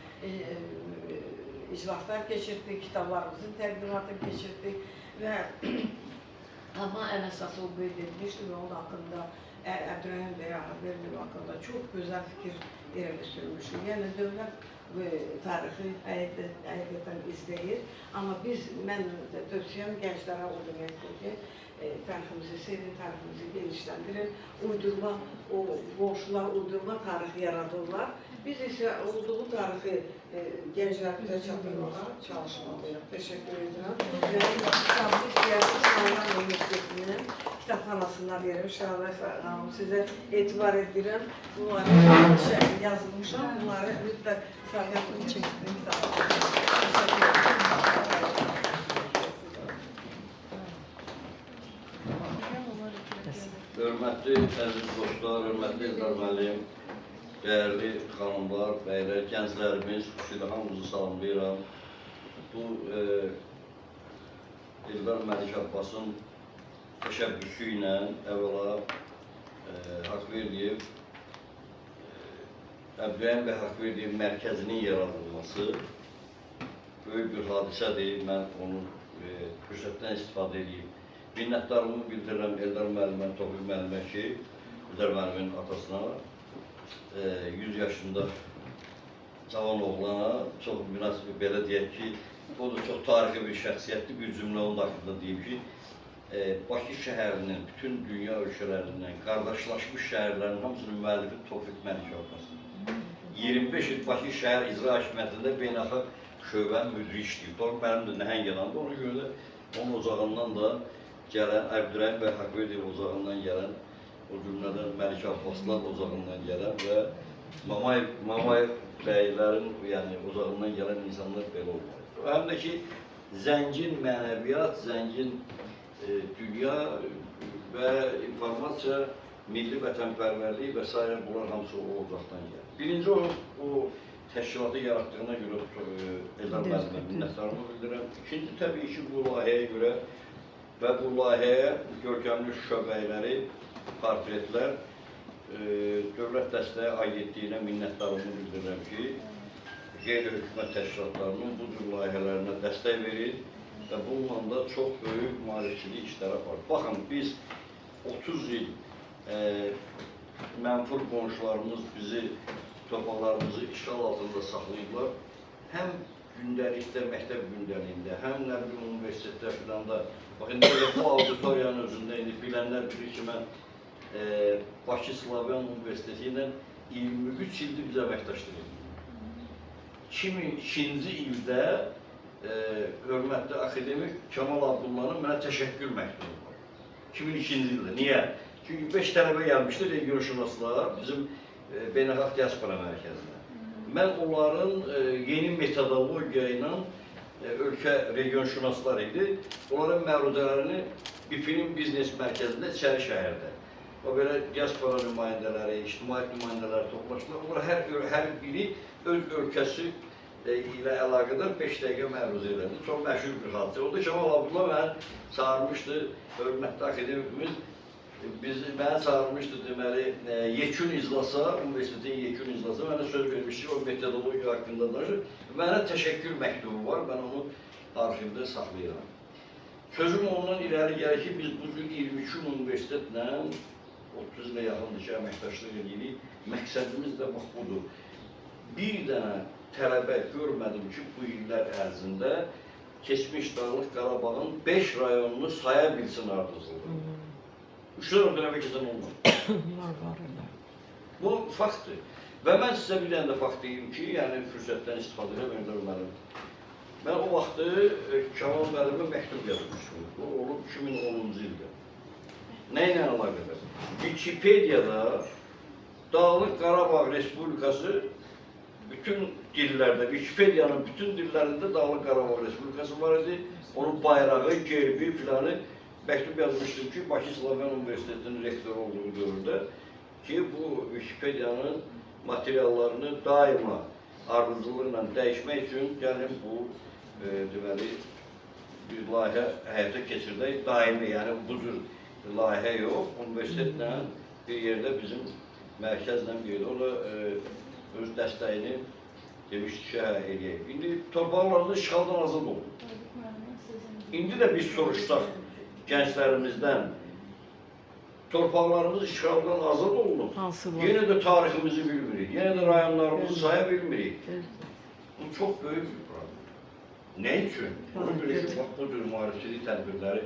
iclaslar keçirdik, kitablarımızın təqdimatını keçirdik və amma ən əsası o qeyd edilmişdi və onun haqqında Əbdürrəhim bəy Haqverdi haqqında çox gözəl fikir irəli sürmüşdü. Yəni, dövlət tarixi həqiqətən izləyir, amma mən tövsiyəm gənclərə o deməkdir ki, tariximizi sevin, tariximizi genişləndirin, uydurma, o qonşular uydurma tarixi yaradırlar. Biz isə olduğu tarixi gənclərimizə çatdırmağa çalışmalıyıq. Təşəkkür edirəm. Mənim kitabı istəyərdim Şahlar Universitetinin kitabxanasına verim. Şahlar xanım, sizə etibar edirəm. Bunları yazılmışam, bunları mütləq Sərgətin çəkdiyin kitabxanasına. Təşəkkür edirəm. Hörmətli əziz dostlar, hörmətli İlqar müəllim, dəyərli xanımlar, bəylər, gənclərimiz, xüsusilə hamınızı salamlayıram. Bu İlqar Məlik Abbasın təşəbbüsü ilə əvvəla Haqverdiyev Əbdülrəhim bəy Haqverdiyev mərkəzinin yaradılması böyük bir hadisədir. Mən onun fürsətdən istifadə edeyim. Minnətdarımı bildirirəm Eldar müəllimə, Tofiq müəllimə ki, Eldar müəllimin atasına 100 yaşında cavan oğlana çox münasib, belə deyək ki, o da çox tarixi bir şəxsiyyətdir. Bir cümlə onun haqqında deyim ki, Bakı şəhərinin bütün dünya ölkələrindən qardaşlaşmış şəhərlərin hamısının müəllifi Tofiq Məlikov. 25 il Bakı şəhər icra hakimiyyətində beynəlxalq şöbənin müdiri işləyib. Tofiq mənim də nəhəng adamdır. Ona görə də onun ocağından da gələn, Əbdülrəhim bəy Haqverdiyev ocağından gələn, o cümlədən Məlik Abbaslar ocağından gələn və Mamayev bəylərin ocağından gələn insanlar belə olmalı. Həm də ki, zəngin mənəviyyat, zəngin dünya və informasiya, milli vətənpərvərlik və s. bunlar hamısı o ocaqdan gəlir. Birinci o təşkilatı yaratdığına görə Eldar müəllimə minnətdarımı bildirirəm. İkinci, təbii ki, bu layihəyə görə və bu layihəyə görkəmli Şuşa bəyləri, portretlər, dövlət dəstəyi agentliyinə minnətdarımı bildirirəm ki, qeyri-hökumət təşkilatlarının bu cür layihələrinə dəstək verir və bununla da çox böyük maarifçilik işləri var. Baxın, biz 30 il mənfur qonşularımız bizi, torpaqlarımızı işğal altında saxlayıblar. Həm gündəlikdə, məktəb gündəliyində, həm nə bilim universitetdə filan da, baxın, bu auditoriyanın özündə indi bilənlər bilir ki, mən Bakı Slavyan Universiteti ilə 23 ildir biz əməkdaşlıq edirik. 2002-ci ildə hörmətli akademik Kemal Abdullah'ın mənə təşəkkür məktubu var. 2002-ci ildə. Niyə? Çünki 5 tələbə gəlmişdi regionşünaslar bizim beynəlxalq diaspora mərkəzinə. Mən onların yeni metodologiya ilə ölkə regionşünaslar idi. Onların məruzələrini BİP-nin biznes mərkəzində içəri şəhərdə. O belə diaspora nümayəndələri, ictimaiyyət nümayəndələri toplaşdılar. Onlar hər biri öz ölkəsi ilə əlaqədar 5 dəqiqə məruz edildi. Çox məşhur bir hadisə. O da Kemal Abdullah mənə çağırmışdı, hörmətli akademikimiz. Mənə çağırmışdı, deməli, yekun iclasa, universitetin yekun iclasa mənə söz vermişdi, o metodologiya haqqında danışır. Mənə təşəkkür məktubu var, mən onu arxivdə saxlayıram. Sözüm ondan irəli gəlir ki, biz bugün 22 universitetlə 30 ilə yaxındır ki, əməkdaşlıq edirik. Məqsədimiz də bax budur. Bir dənə tələbə görmədim ki, bu illər ərzində keçmiş Dağlıq Qarabağın 5 rayonunu saya bilsin ardıcılığı. 3 dənə tələbə keçən olmadı. Bu faktdır. Və mən sizə bir dənə də fakt deyim ki, yəni fürsətdən istifadə edə mən o vaxtı Kemal müəllimə məktub yazmışdım. Bu olub 2010-cu ildə. Nə ilə əlaqədar? Wikipediyada Dağlıq Qarabağ Respublikası bütün dillərdə, Wikipediyanın bütün dillərində Dağlıq Qarabağ Respublikası var idi. Onun bayrağı, gerbi filanı məktub yazmışdım ki, Bakı Slavyan Universitetinin rektoru olduğu dövrdə ki, bu Wikipediyanın materiallarını daima ardıcılıqla dəyişmək üçün gəlin bu deməli, bir layihə həyata keçirdək, daimi, yəni bu cür layihə yox, universitetlə bir yerdə bizim mərkəzlə bir yerdə, o da öz dəstəyini demişdi ki, eləyək. İndi torpaqlarımız işğaldan azad oldu. İndi də biz soruşsaq gənclərimizdən, torpaqlarımız işğaldan azad olunub, yenə də tariximizi bilmirik, yenə də rayonlarımızı saya bilmirik. Bu çox böyük bir problem. Nə üçün? Ona görə ki, bu cür maarifçilik tədbirləri.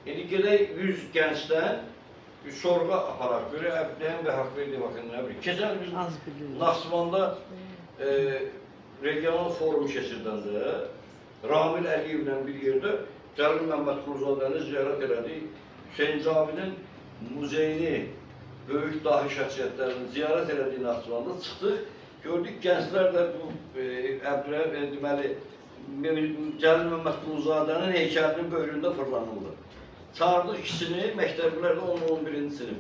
İndi gedək 100 gəncdən bir sorğu aparaq, görək Əbdülrəhim bəy Haqverdiyev haqqında nə bilir. Keçən biz Naxçıvanda regional forum keçirdəndə Ramil Əliyevlə bir yerdə Cəlil Məmmədquluzadəni ziyarət elədik. Hüseyin Cavidin muzeyini, böyük dahi şəxsiyyətlərini ziyarət elədik Naxçıvanda çıxdıq. Gördük, gənclər də bu Əbdülrəhim, deməli, Cəlil Məmmədquluzadənin heykəlinin böyründə fırlanıldı. Çağırdıq ikisini, məktəblər də 10-11-ci sinif.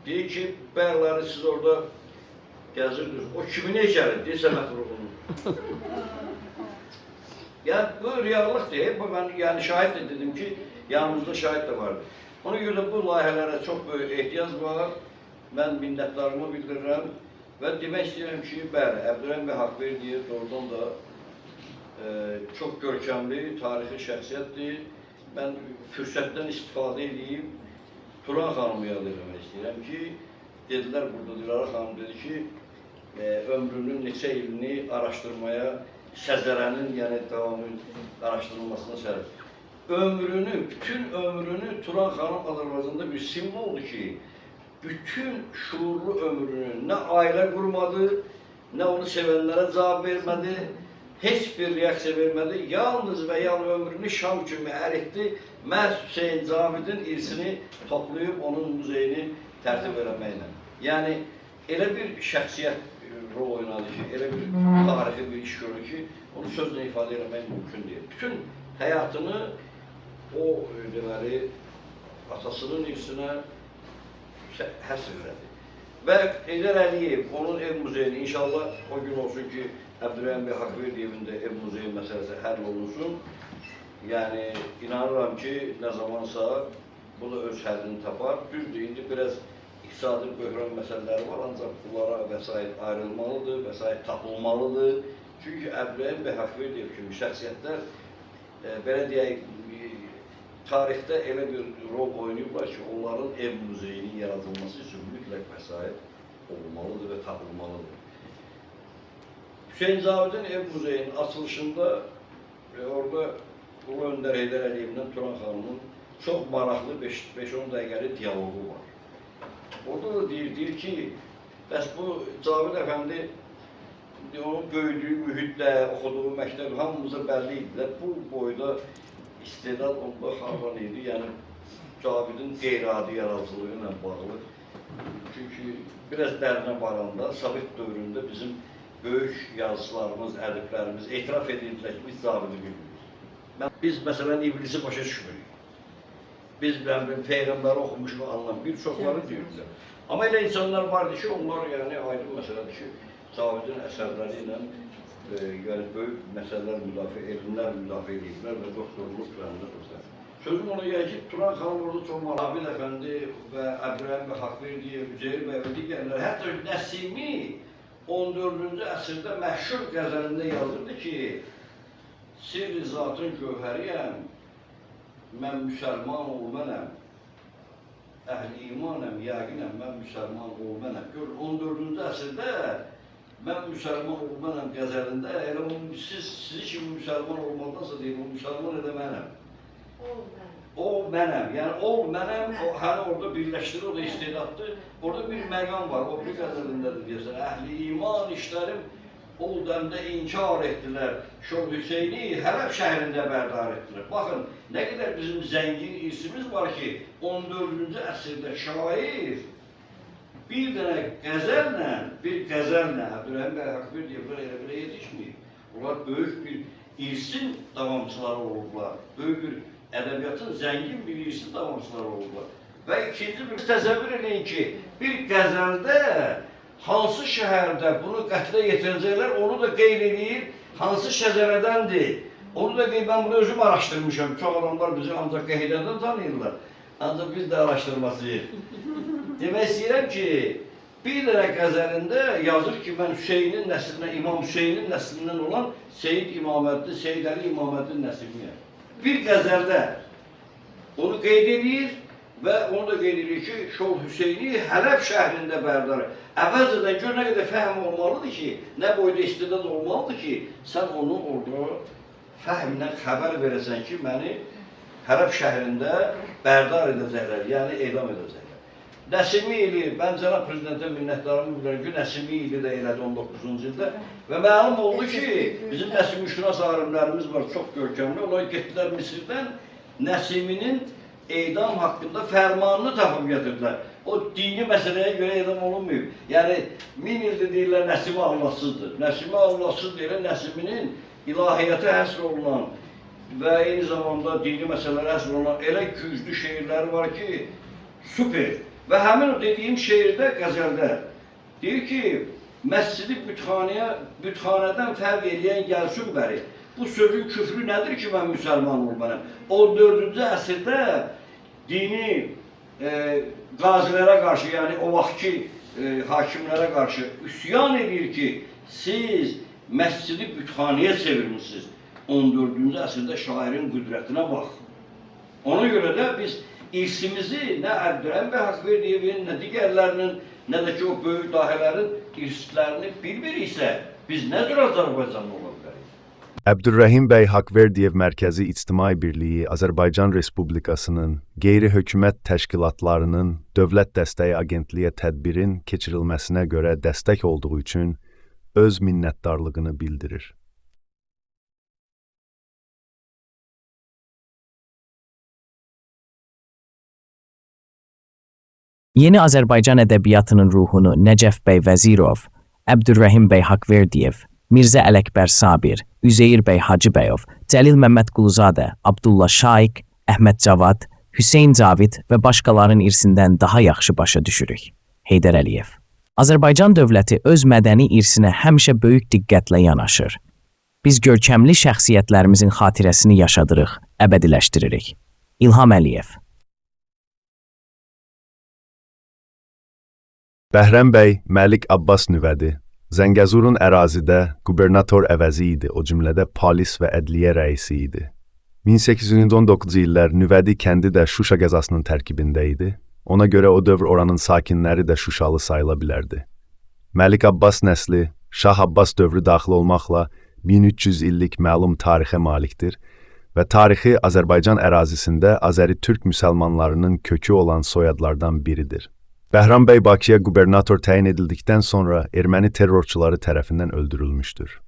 Deyir ki, bəyəqləri siz orada gəzirdiniz. O kimin heykəli? Deyir, Səməd Ruhunun. Yəni, bu reallıqdır. Mən şahid də dedim ki, yanımızda şahid də vardı. Ona görə də bu layihələrə çox böyük ehtiyac var. Mən minnətdarımı bildirirəm Və demək istəyirəm ki, bəli, Əbdürrəhim bəy Haqverdiyev doğrudan da çox görkəmli, tarixi şəxsiyyətdir. Mən fürsətdən istifadə edeyim, Turan xanımı yad eləmək istəyirəm ki, dedilər burada Dilara xanım dedi ki, ömrünün neçə ilini araşdırmaya, şəcərənin, yəni davamı araşdırılmasına sərf. Ömrünü, bütün ömrünü Turan xanım Azərbaycanda bir simvoldur ki, bütün şuurlu ömrünü nə ailə qurmadı, nə onu sevənlərə cavab vermədi, heç bir reaksiya vermədi, yalnız və yalnız ömrünü Şam kimi əritdi, məhz Hüseyn Cavidin irsini toplayıb onun muzeyini tərtib eləməklə. Yəni, elə bir şəxsiyyət rol oynadı ki, elə bir tarixi bir iş görür ki, onu sözlə ifadə eləmək mümkün deyil. Bütün həyatını o, deməli, atasının irsinə həsr elədi. Və Heydər Əliyev, onun ev muzeyini inşallah o gün olsun ki, Əbdürrəhim bəy Haqverdiyevin də ev muzeyi məsələsi həll olunsun. Yəni, inanıram ki, nə zamansa bu da öz həllini tapar. Düzdür, indi biraz iqtisadi böhran məsələləri var, ancaq bunlara vəsait ayrılmalıdır, vəsait tapılmalıdır. Çünki Əbdürrəhim bəy Haqverdiyev kimi şəxsiyyətlər, belə deyək, tarixdə elə bir rol oynayıblar ki, onların ev muzeyinin yaradılması üçün mütləq vəsait olmalıdır və tapılmalıdır. Hüseyn Cavidin ev muzeyinin açılışında orada Ulu Öndər Heydər Əliyevlə Turan xanımın çox maraqlı 5-10 dəqiqəlik diyalogu var. Orada da deyir ki, bəs bu Cavid əfəndi onun böyüdüyü mühitdə, oxuduğu məktəb hamımıza bəlli idilər. Bu boyda istedad onda hardan idi, yəni Cavidin qeyri-adi yaradıcılığı ilə bağlı. Çünki biraz dərinə varanda, Sovet dövründə bizim böyük yazıçılarımız, ədiblərimiz etiraf edirdilər ki, biz Cavidi bilmirik. Biz məsələn İblisi başa düşmürük. Biz Peyğəmbəri oxumuşuq, anlam bir çoxları deyirlər. Amma elə insanlar vardı ki, onlar yəni aydın məsələdir ki, Cavidin əsərləri ilə yəni böyük məsələlər müdafiə, elmlər müdafiə ediblər və doktorluq fərəndə. Sözüm ona gəlir ki, Turan xanım orada çox Cavid əfəndi və Əbdürrəhim bəy Haqverdiyev, Üzeyir bəy və digərlər, hətta Nəsimi 14-cü əsrdə məşhur qəzəlində yazırdı ki, sirri zatın gövhəriyəm, mən müsəlman olmənəm, əhl-i imanəm, yəqinəm, mən müsəlman olmənəm. Gör, 14-cü əsrdə mən müsəlman olmənəm qəzəlində, elə sizi kimi müsəlman olmaqdansa deyim, o müsəlman edə mənəm. O mənəm, yəni ol mənəm, hələ orada birləşdirir, o da istedaddır. Orada bir məqam var, o bir qəzəlindədir deyəsən, əhl-i iman işlərim ol dəmdə inkar etdilər, Şor Hüseyni Hələb şəhərində bərdar etdilər. Baxın, nə qədər bizim zəngin irsimiz var ki, 14-cü əsrdə şair bir dənə qəzəllə, Əbdürrəhim bəy Haqverdiyevlər elə belə yetişməyib. Onlar böyük bir irsin davamçıları olublar, böyük bir ədəbiyyatın zəngin bir irsin davamçıları olublar. Və ikinci bir təsəvvür edin ki, bir qəzəldə hansı şəhərdə bunu qətlə yetirəcəklər, onu da qeyd edir, hansı şəcərədəndir. Onu da qeyd, mən bunu özüm araşdırmışam. Çox adamlar bizi ancaq qeydədən tanıyırlar. Ancaq biz də araşdırmasıyıq. Demək istəyirəm ki, bir dənə qəzəlində yazır ki, mən Hüseynin nəslindən, İmam Hüseynin nəslindən olan Seyyid İmaməddin, Seyyid Əli İmaməddin nəsliyəm. Bir qəzəldə onu qeyd edir və onu da qeyd edir ki, Şol Hüseyni Hələb şəhrində bərdar. Əvvəlcədən gör nə qədər fəhm olmalıdır ki, nə boyda istedad olmalıdır ki, sən onu orada fəhmlə xəbər verəsən ki, məni Hələb şəhrində bərdar edəcəklər, yəni edam edəcəklər. Nəsimi ili, mən cənab prezidentə minnətdarımı bilirəm ki, Nəsimi ili də elədi 19-cu ildə və məlum oldu ki, bizim Nəsimi-şünas alimlərimiz var, çox görkəmli, onlar getdilər Misirdən Nəsiminin edam haqqında fərmanını tapıb gətirdilər. O dini məsələyə görə edam olunmayıb. Yəni, 1000 ildir deyirlər Nəsimi Allahsızdır. Nəsimi Allahsız deyirlər, Nəsiminin ilahiyyətə həsr olunan və eyni zamanda dini məsələlərə həsr olunan elə güclü şeirləri var ki, super. Və həmin o dediyim şeirdə, qəzəldə deyir ki, məscidi bütxanədən fərq eləyən gəlsin bəri. Bu sözün küfrü nədir ki, mən müsəlman olmalıyam? 14-cü əsrdə dini qazilərə qarşı, yəni o vaxtki hakimlərə qarşı üsyan edir ki, siz məscidi bütxanəyə çevirmişsiniz. 14-cü əsrdə şairin qüdrətinə bax. Ona görə də biz irsimizi nə Əbdürrəhim bəy Haqverdiyevin, nə digərlərinin, nə də ki o böyük dahələrin irslərini bilmiriksə, biz nə cür Azərbaycanlı ola bilərik? Əbdürrəhim bəy Haqverdiyev Mərkəzi İctimai Birliyi Azərbaycan Respublikasının qeyri-hökumət təşkilatlarının Dövlət Dəstəyi Agentliyə tədbirin keçirilməsinə görə dəstək olduğu üçün öz minnətdarlığını bildirir. Yeni Azərbaycan ədəbiyyatının ruhunu Nəcəf bəy Vəzirov, Əbdürrəhim bəy Haqverdiyev, Mirzə Ələkbər Sabir, Üzeyir bəy Hacıbəyov, Cəlil Məmməd Quluzadə, Abdullah Şaiq, Əhməd Cavad, Hüseyn Cavid və başqalarının irsindən daha yaxşı başa düşürük. Heydər Əliyev. Azərbaycan dövləti öz mədəni irsinə həmişə böyük diqqətlə yanaşır. Biz görkəmli şəxsiyyətlərimizin xatirəsini yaşadırıq, əbədiləşdiririk. İlham Əliyev. Bəhrəm bəy Məlik Abbas Nüvədi Zəngəzurun ərazidə qubernator əvəzi idi, o cümlədə polis və ədliyyə rəisi idi. 1819-cu illər Nüvədi kəndi də Şuşa qəzasının tərkibində idi. Ona görə o dövr oranın sakinləri də Şuşalı sayıla bilərdi. Məlik Abbas nəsli Şah Abbas dövrü daxil olmaqla 1300 illik məlum tarixə malikdir və tarixi Azərbaycan ərazisində Azəri Türk müsəlmanlarının kökü olan soyadlardan biridir. Bəhram bəy Bakıya qubernator təyin edildikdən sonra erməni terrorçuları tərəfindən öldürülmüşdür.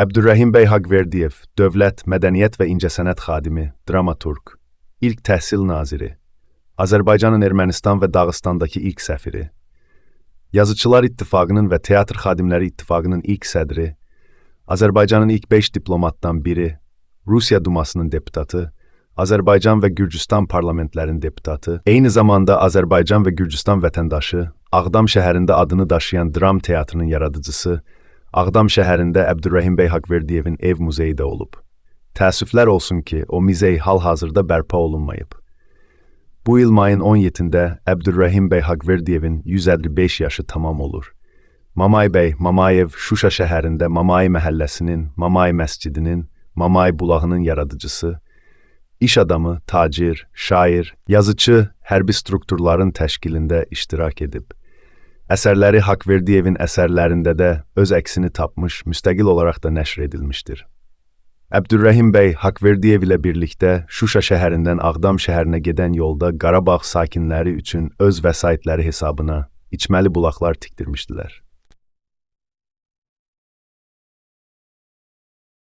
Əbdürrəhim bəy Haqverdiyev, dövlət, mədəniyyət və incəsənət xadimi, dramaturq, ilk təhsil naziri, Azərbaycanın Ermənistan və Dağıstandakı ilk səfiri, Yazıçılar İttifaqının və Teatr Xadimləri İttifaqının ilk sədri, Azərbaycanın ilk 5 diplomatdan biri, Rusiya Dumasının deputatı, Azərbaycan və Gürcüstan parlamentlərinin deputatı, eyni zamanda Azərbaycan və Gürcüstan vətəndaşı, Ağdam şəhərində adını daşıyan dram teatrının yaradıcısı, Ağdam şəhərində Əbdürrəhim bəy Haqverdiyevin ev muzeyi də olub. Təəssüflər olsun ki, o muzey hal-hazırda bərpa olunmayıb. Bu il mayın 17-də Əbdürrəhim bəy Haqverdiyevin 155 yaşı tamam olur. Mamay bəy Mamayev Şuşa şəhərində Mamay məhəlləsinin, Mamay məscidinin, Mamay bulağının yaradıcısı, İş adamı, tacir, şair, yazıcı, hərbi strukturların təşkilində iştirak edib. Əsərləri Haqverdiyevin əsərlərində də öz əksini tapmış, müstəqil olaraq da nəşr edilmişdir. Əbdürrəhim bəy Haqverdiyev ilə birlikdə Şuşa şəhərindən Ağdam şəhərinə gedən yolda Qarabağ sakinləri üçün öz vəsaitləri hesabına içməli bulaqlar tikdirmişdilər.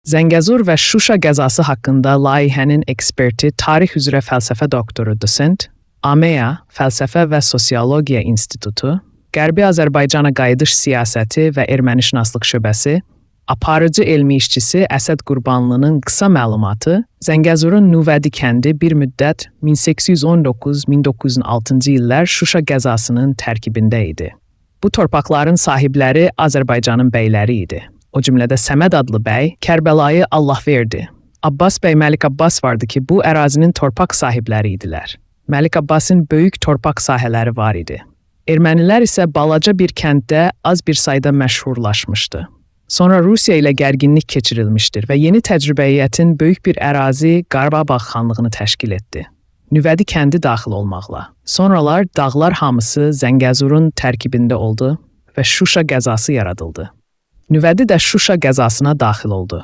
Zəngəzur və Şuşa qəzası haqqında layihənin eksperti, tarix üzrə fəlsəfə doktoru dosent, AMEA Fəlsəfə və Sosiologiya İnstitutu, Qərbi Azərbaycana qayıdış siyasəti və ermənişünaslıq şöbəsi, aparıcı elmi işçisi Əsəd Qurbanlının qısa məlumatı, Zəngəzurun Nüvədi kəndi bir müddət 1819-1906-cı illər Şuşa qəzasının tərkibində idi. Bu torpaqların sahibləri Azərbaycanın bəyləri idi. O cümlədə Səməd adlı bəy Kərbəlayı Allahverdi. Abbas bəy Məlik Abbas vardı ki, bu ərazinin torpaq sahibləri idilər. Məlik Abbasın böyük torpaq sahələri var idi. Ermənilər isə balaca bir kənddə az bir sayda məşhurlaşmışdı. Sonra Rusiya ilə gərginlik keçirilmişdir və yeni təcrübəyyətin böyük bir ərazi Qarabağ xanlığını təşkil etdi. Nüvədi kəndi daxil olmaqla. Sonralar dağlar hamısı Zəngəzurun tərkibində oldu və Şuşa qəzası yaradıldı. Nüvədi də Şuşa qəzasına daxil oldu.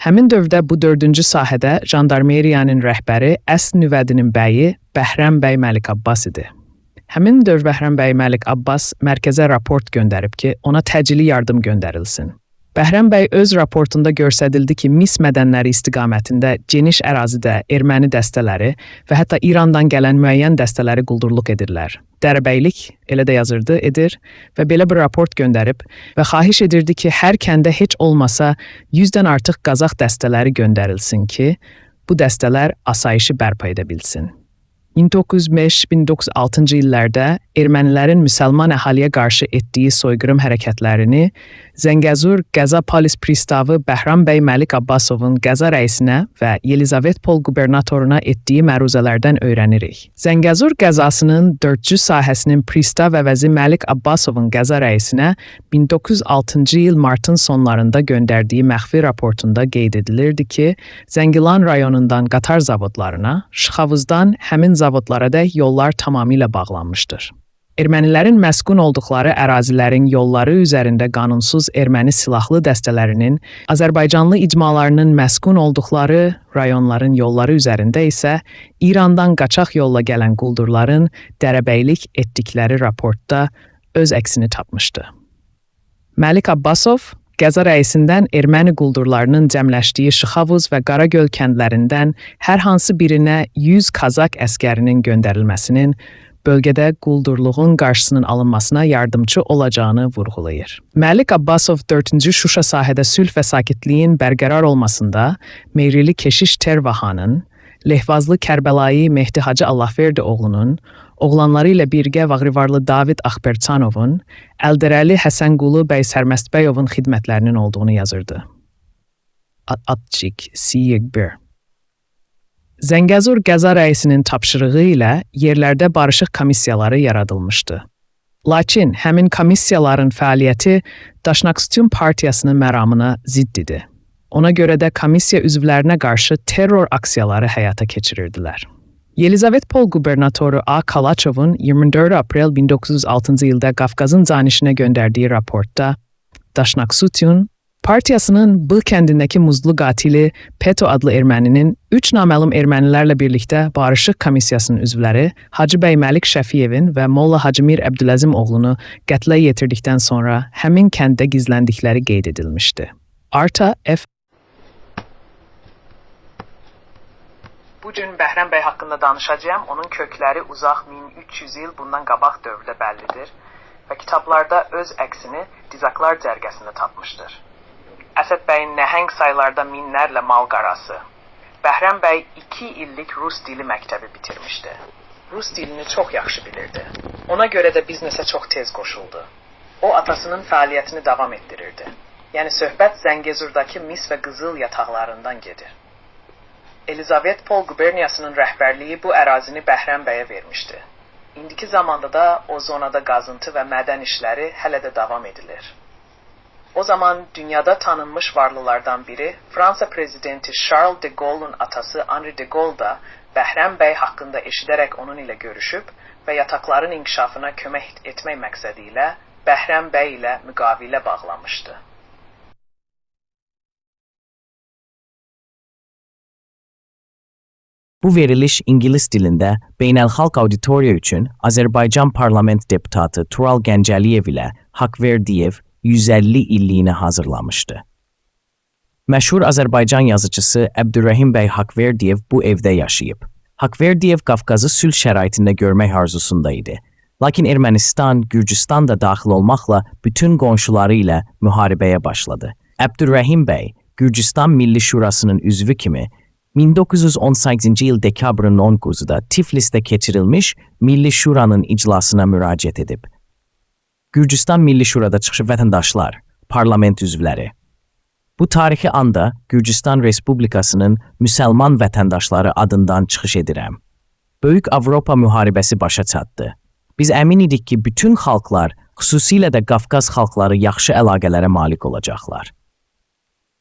Həmin dövrdə bu 4-cü sahədə jandarmeriyanın rəhbəri əsl Nüvədinin bəyi Bəhrəm bəy Məlik Abbas idi. Həmin dövr Bəhrəm bəy Məlik Abbas mərkəzə raport göndərib ki, ona təcili yardım göndərilsin. Bəhrəm bəy öz raportunda göstərildi ki, mis mədənləri istiqamətində geniş ərazidə erməni dəstələri və hətta İrandan gələn müəyyən dəstələri quldurluq edirlər. Dərəbəylik, elə də yazırdı, edir və belə bir raport göndərib və xahiş edirdi ki, hər kəndə heç olmasa 100-dən artıq Qazax dəstələri göndərilsin ki, bu dəstələr asayişi bərpa edə bilsin. 1905-1906-cı illərdə ermənilərin müsəlman əhaliyə qarşı etdiyi soyqırım hərəkətlərini Zəngəzur Qəza Polis Pristavı Bəhram bəy Məlik Abbasovun Qəza rəisinə və Yelizavetpol qubernatoruna etdiyi məruzələrdən öyrənirik. Zəngəzur qəzasının 4-cü sahəsinin pristav əvəzi Məlik Abbasovun Qəza rəisinə 1906-cı il martın sonlarında göndərdiyi məxfi raportunda qeyd edilirdi ki, Zəngilan rayonundan qatar zavodlarına, Şıxavuzdan həmin zavodlaradək yollar tamamilə bağlanmışdır. Ermənilərin məskun olduqları ərazilərin yolları üzərində qanunsuz erməni silahlı dəstələrinin, Azərbaycanlı icmalarının məskun olduqları rayonların yolları üzərində isə İrandan qaçaq yolla gələn quldurların dərəbəylik etdikləri raportda öz əksini tapmışdı. Məlik Abbasov, Qəza rəisindən erməni quldurlarının cəmləşdiyi Şıxavuz və Qaragöl kəndlərindən hər hansı birinə 100 Kazak əskərinin göndərilməsinin bölgədə quldurluğun qarşısının alınmasına yardımcı olacağını vurğulayır. Məlik Abbasov 4-cü Şuşa sahədə sülh və sakitliyin bərqərar olmasında Meyrili Keşiş Tervahanın, Lehvazlı Kərbəlayı Mehdi Hacı Allahverdi oğlunun, oğlanları ilə birgə Vağrivarlı David Axberçanovun, Əldərəli Həsənqulu bəy Sərməstbəyovun xidmətlərinin olduğunu yazırdı. Atçik Siyegbir. Zəngəzur Qəza rəisinin tapşırığı ilə yerlərdə barışıq komissiyaları yaradılmışdı. Lakin həmin komissiyaların fəaliyyəti Daşnakstyum partiyasının məramına zidd idi. Ona görə də komissiya üzvlərinə qarşı terror aksiyaları həyata keçirirdilər. Yelizavetpol qubernatoru A. Kalaçovun 24 aprel 1906-cı ildə Qafqazın canişinə göndərdiyi raportda Daşnakstyum partiyasının B kəndindəki muzlu qatili Peto adlı erməninin 3 naməlum ermənilərlə birlikdə barışıq komissiyasının üzvləri Hacı bəy Məlik Şəfiyevin və Molla Hacımir Əbdüləzim oğlunu qətlə yetirdikdən sonra həmin kəndə gizləndikləri qeyd edilmişdi. Arta F. Bugün Bəhram bəy haqqında danışacağım. Onun kökləri uzaq 1300 il bundan qabaq dövrdə bəllidir və kitablarda öz əksini Dizaklar cərgəsində tapmışdır. Əsəd bəyin nəhəng saylarda minlərlə mal qarası. Bəhram bəy 2 illik Rus dili məktəbi bitirmişdi. Rus dilini çox yaxşı bilirdi. Ona görə də biznesə çox tez qoşuldu. O, atasının fəaliyyətini davam etdirirdi. Yəni, söhbət Zəngəzurdakı mis və qızıl yataqlarından gedir. Elizavetpol quberniyasının rəhbərliyi bu ərazini Bəhram bəyə vermişdi. İndiki zamanda da o zonada qazıntı və mədən işləri hələ də davam edilir. O zaman dünyada tanınmış varlılardan biri Fransa prezidenti Charles de Gaulle'un atası Henri de Gaulle da Bəhram bəy haqqında eşidərək onun ilə görüşüb və yataqların inkişafına kömək etmək məqsədi ilə Bəhram bəy ilə müqavilə bağlamışdı. Bu veriliş İngilis dilində beynəlxalq auditoriya üçün Azərbaycan parlament deputatı Tural Gəncəliyev ilə Haqverdiyev 150 illiyini hazırlamışdı. Məşhur Azərbaycan yazıcısı Əbdürrəhim bəy Haqverdiyev bu evdə yaşayıb. Haqverdiyev Qafqazı sülh şəraitində görmək arzusunda idi. Lakin Ermənistan, Gürcüstan da daxil olmaqla bütün qonşuları ilə müharibəyə başladı. Əbdürrəhim bəy, Gürcüstan Milli Şurasının üzvü kimi 1918-ci il dekabrın 19-da Tiflisdə keçirilmiş Milli Şuranın iclasına müraciət edib. Gürcüstan Milli Şurada çıxışıb vətəndaşlar, parlament üzvləri. Bu tarixi anda Gürcüstan Respublikasının müsəlman vətəndaşları adından çıxış edirəm. Böyük Avropa müharibəsi başa çatdı. Biz əmin idik ki, bütün xalqlar, xüsusilə də Qafqaz xalqları yaxşı əlaqələrə malik olacaqlar.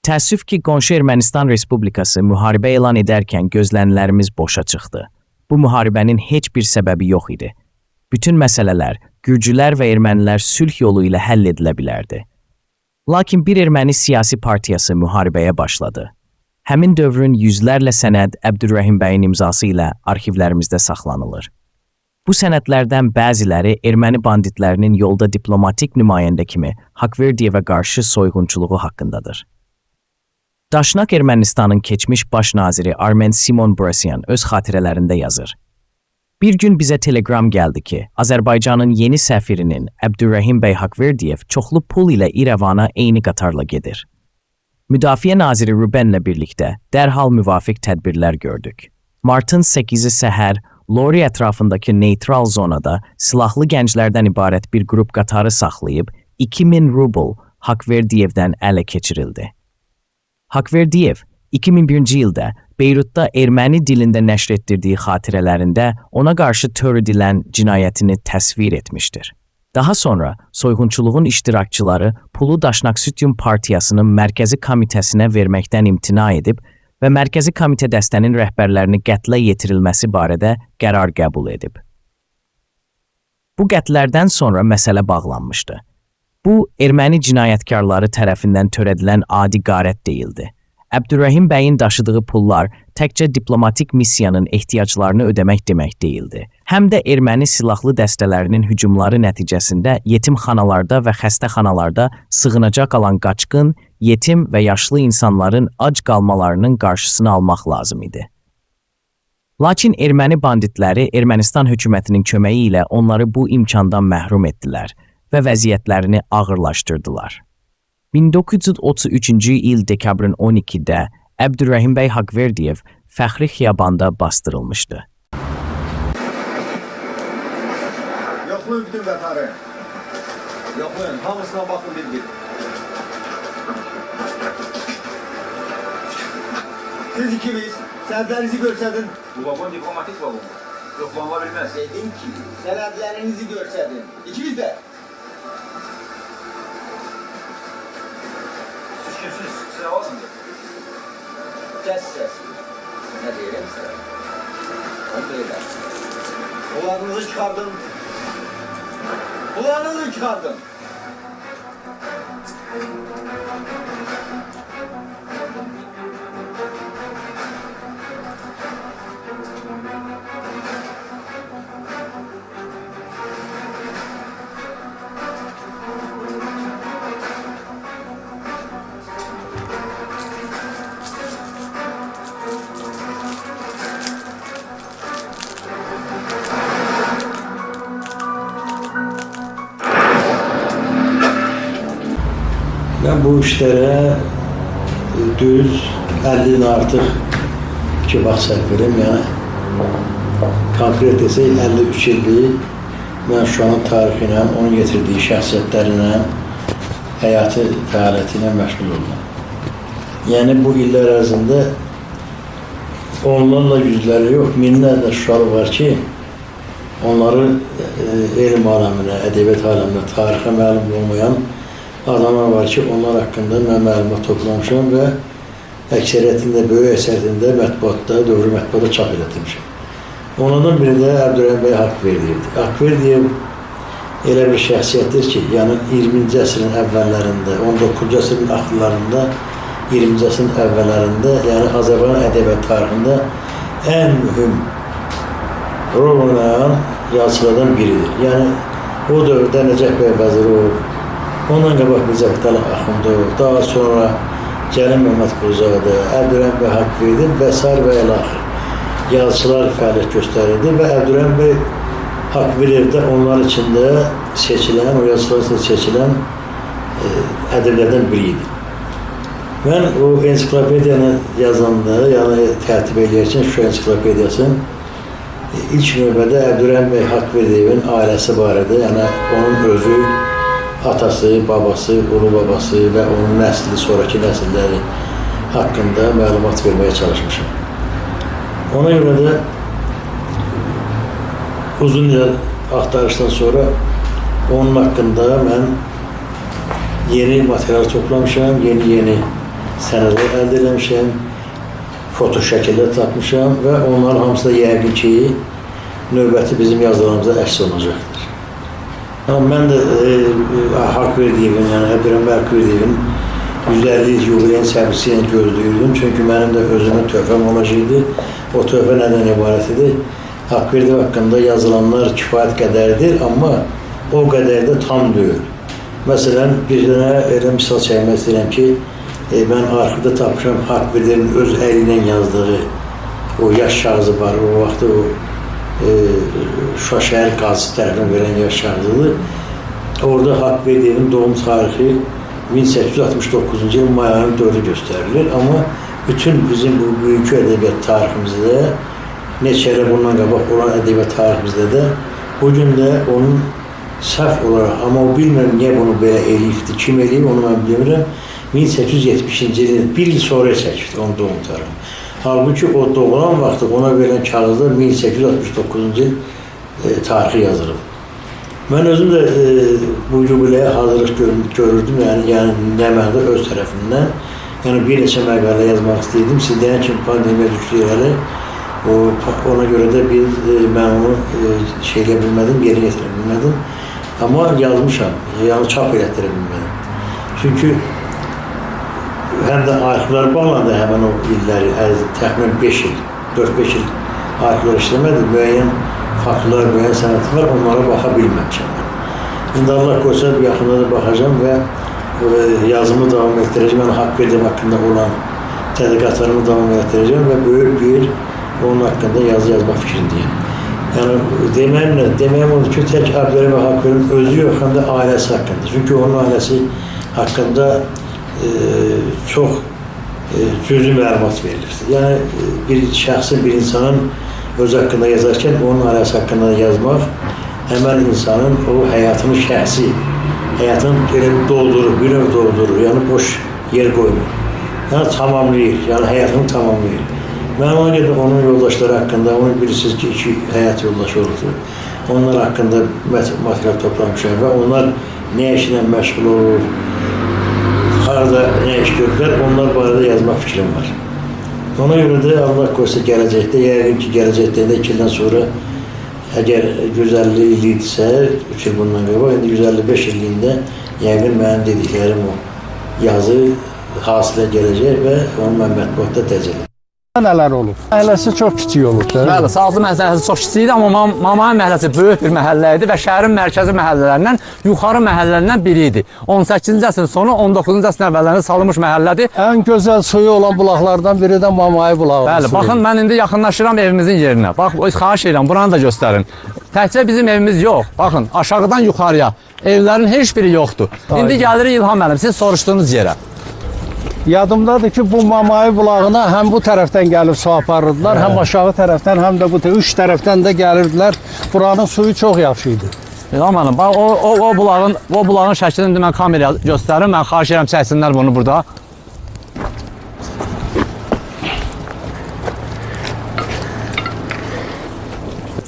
Təəssüf ki, qonşu Ermənistan Respublikası müharibə elan edərkən gözlənlərimiz boşa çıxdı. Bu müharibənin heç bir səbəbi yox idi. Bütün məsələlər Gürcülər və ermənilər sülh yolu ilə həll edilə bilərdi. Lakin bir erməni siyasi partiyası müharibəyə başladı. Həmin dövrün yüzlərlə sənəd Əbdürrəhim bəyin imzası ilə arxivlərimizdə saxlanılır. Bu sənədlərdən bəziləri erməni banditlərinin yolda diplomatik nümayəndə kimi Haqverdiyevə qarşı soyğunçuluğu haqqındadır. Daşnak Ermənistanın keçmiş baş naziri Armen Simon Brasyan öz xatirələrində yazır. Bir gün bizə telegram gəldi ki, Azərbaycanın yeni səfirinin Əbdürrəhim bəy Haqverdiyev çoxlu pul ilə İrəvana eyni qatarla gedir. Müdafiə naziri Rubenlə birlikdə dərhal müvafiq tədbirlər gördük. Martın 8-i səhər Lori ətrafındakı neytral zonada silahlı gənclərdən ibarət bir qrup qatarı saxlayıb 2000 rubl Haqverdiyevdən ələ keçirildi. Haqverdiyev 2001-ci ildə Beyrutda erməni dilində nəşr etdirdiyi xatirələrində ona qarşı törədilən cinayətini təsvir etmişdir. Daha sonra soyğunçuluğun iştirakçıları pulu Daşnaksutyum Partiyasının mərkəzi komitəsinə verməkdən imtina edib və mərkəzi komitə dəstənin rəhbərlərini qətlə yetirilməsi barədə qərar qəbul edib. Bu qətlərdən sonra məsələ bağlanmışdı. Bu, erməni cinayətkarları tərəfindən törədilən adi qarət deyildi. Əbdürrəhim bəyin daşıdığı pullar təkcə diplomatik missiyanın ehtiyaclarını ödəmək demək deyildi. Həm də erməni silahlı dəstələrinin hücumları nəticəsində yetimxanalarda və xəstəxanalarda sığınacaq alan qaçqın, yetim və yaşlı insanların ac qalmalarının qarşısını almaq lazım idi. Lakin erməni banditləri Ermənistan hökumətinin köməyi ilə onları bu imkandan məhrum etdilər və vəziyyətlərini ağırlaşdırdılar. 1933-cü il dekabrın 12-də Əbdürrəhim bəy Haqverdiyev Fəxri Xiyabanda bastırılmışdı. Yoxlayın bütün qatarı. Yoxlayın, hamısına baxın bir-bir. Siz ikiniz sənədlərinizi göstərin. Bu vagon diplomatik vagon. Yoxlanıla bilməz. Dedim ki, sənədlərinizi göstərin. İkiniz də. Siz kimsiniz? Sizə lazımdır. Kəs səsi. Nə deyirəm sizə? Onu deyirəm. Qulağınızı çıxardın. Qulağınızı çıxardın. Ben bu işlere düz 50'den artık ki vaxt sərf edirəm, yəni konkret desək 53 ildir mən Şuşanın tarixi ilə, onun getirdiyi şəxsiyyətlərinə, həyatı fəaliyyəti ilə məşğul olmam. Yəni bu illər ərzində onlarla yüzləri yox, minlərlə Şuşalı var ki, onları elm aləminə, ədəbiyyat aləminə, tarixə məlum olmayan adamlar var ki, onlar haqqında mən məlumat toplamışam və əksəriyyətində, böyük əksəriyyətində mətbuatda, dövrü mətbuatda çap edilmişəm. Onlardan biri də Əbdürrəhim bəy Haqverdiyevdir. Haqverdiyev elə bir şəxsiyyətdir ki, yəni 20-ci əsrin əvvəllərində, 19-cu əsrin axırlarında, 20-ci əsrin əvvəllərində, yəni Azərbaycan ədəbiyyat tarixində ən mühüm rol oynayan yazıçılardan biridir. Yəni o dövrdə Nəcəf bəy Vəzirov, ondan qabaq Mirzə Fətəli Axundov, daha sonra Cəlil Məmmədquluzadə, Əbdürrəhim bəy Haqverdiyev və s. və ilaxır yazıçılar fəaliyyət göstərirdi və Əbdürrəhim bəy Haqverdiyev də onlar içində seçilən, o yazıçılar içində seçilən ədəblərdən biri idi. Mən o ensiklopediyanı yazanda, yəni tərtib edərkən Şuşa ensiklopediyasının ilk növbədə Əbdürrəhim bəy Haqverdiyevin ailəsi barədə, yəni onun özü, atası, babası, ulu babası və onun nəsli, sonraki nəsilləri haqqında məlumat verməyə çalışmışam. Ona görə də uzun il axtarışdan sonra onun haqqında mən yeni material toplamışam, yeni sənədlər əldə eləmişəm, foto şəkillər tapmışam və onların hamısı da yəqin ki, növbəti bizim yazılarımıza əks olunacaqdır. Mən də Haqverdiyevin, yəni Əbdürrəhim bəy Haqverdiyevin 150 yubileyin səbirliyi ilə gözləyirdim. Çünki mənim də özümün töhfəm olacaqdı. O töhfə nədən ibarət idi? Haqverdiyev haqqında yazılanlar kifayət qədərdir, amma o qədər də tam deyil. Məsələn, bir dənə elə misal çəkmək istəyirəm ki, mən arxivdə tapmışam Haqverdiyevin öz əli ilə yazdığı o yaş kağızı var. O vaxtı o Şuşa şəhər qazisi tərəfindən verən yaş kağızıdır. Orada Haqverdiyevin doğum tarixi 1869-cu il may ayının 4-ü göstərilir. Amma bütün bizim bu bugünkü ədəbiyyat tariximizdə neçə il bundan qabaq olan ədəbiyyat tariximizdə də bu gün də onun səhv olaraq, amma o bilmirəm niyə bunu belə eləyibdi, kim eləyib onu mən bilmirəm. 1870-ci ilin bir il sonra çəkibdi onun doğum tarihi. Halbuki o doğulan vaxtı ona verilən kağızda 1869-cu il tarixi yazılıb. Mən özüm də bu yubiləyə hazırlıq görürdüm, yəni Nəməndə öz tərəfindən. Yəni bir neçə məqalə yazmaq istəyirdim. Siz deyən kimi pandemiya düşdü irəli. Ona görə də mən onu şeyləyə bilmədim, yerinə yetirə bilmədim. Amma yazmışam, yəni çap elətdirə bilmədim. Çünki həm də arxivlər bağlandı həmən o illəri, təxminən 5 il, 4-5 il arxivlər işləmədi. Müəyyən faktlar, müəyyən sənəti var, onlara baxa bilməmişəm. İndi Allah qoysa yaxında da baxacağım və yazımı davam etdirəcəm. Yəni Haqq Verdiyev haqqında olan tədqiqatlarımı davam etdirəcəm və böyük bir onun haqqında yazı yazmaq fikrindəyim. Yəni deməyim odur ki, tək Əbdülrəhim və Haqq Verdiyevin özü yox, həm də ailəsi haqqında. Çünki onun ailəsi haqqında çox cüzi məlumat verilibdir. Yəni bir şəxsin, bir insanın öz haqqında yazarkən onun ailəsi haqqında yazmaq həmən insanın o həyatını şəxsi, həyatını doldurur, bir növ doldurur, yəni boş yer qoymur. Yəni tamamlayır, yəni həyatını tamamlayır. Mən ona görə onun yoldaşları haqqında, onu bilirsiniz ki, 2 həyat yoldaşı olubdur. Onlar haqqında material toplamışam və onlar nə işlə məşğul olur, harada nə iş görürlər, onlar barədə yazmaq fikrim var. Ona görə də Allah qoysa gələcəkdə, yəqin ki, gələcəkdə 2 ildən sonra əgər 150 il idisə, 3 il bundan qabaq, indi 155 illiyində yəqin mənim dediklərim o yazı hasilə gələcək və onu mən mətbuatda təcil. Nələr olub? Məhəlləsi çox kiçik olub da. Bəli, Sazlı məhəlləsi çox kiçik idi, amma Mamay məhəlləsi böyük bir məhəllə idi və şəhərin mərkəzi məhəllələrindən yuxarı məhəllələrindən biri idi. 18-ci əsrin sonu, 19-cu əsrin əvvəllərində salınmış məhəllədir. Ən gözəl suyu olan bulaqlardan biri də Mamay bulağı. Bəli, baxın mən indi yaxınlaşıram evimizin yerinə. Bax, xahiş edirəm, buranı da göstərin. Təkcə bizim evimiz yox. Baxın, aşağıdan yuxarıya evlərin heç biri yoxdur. İndi gəlirik İlham müəllim, siz soruşduğunuz yerə. Yadımdadır ki, bu Mamay bulağına həm bu tərəfdən gəlib su aparırdılar, həm aşağı tərəfdən, həm də bu 3 tərəfdən də gəlirdilər. Buranın suyu çox yaxşı idi. İlham müəllim, bax o bulağın şəklini indi mən kameraya göstərim. Mən xahiş edirəm çəksinlər bunu burada.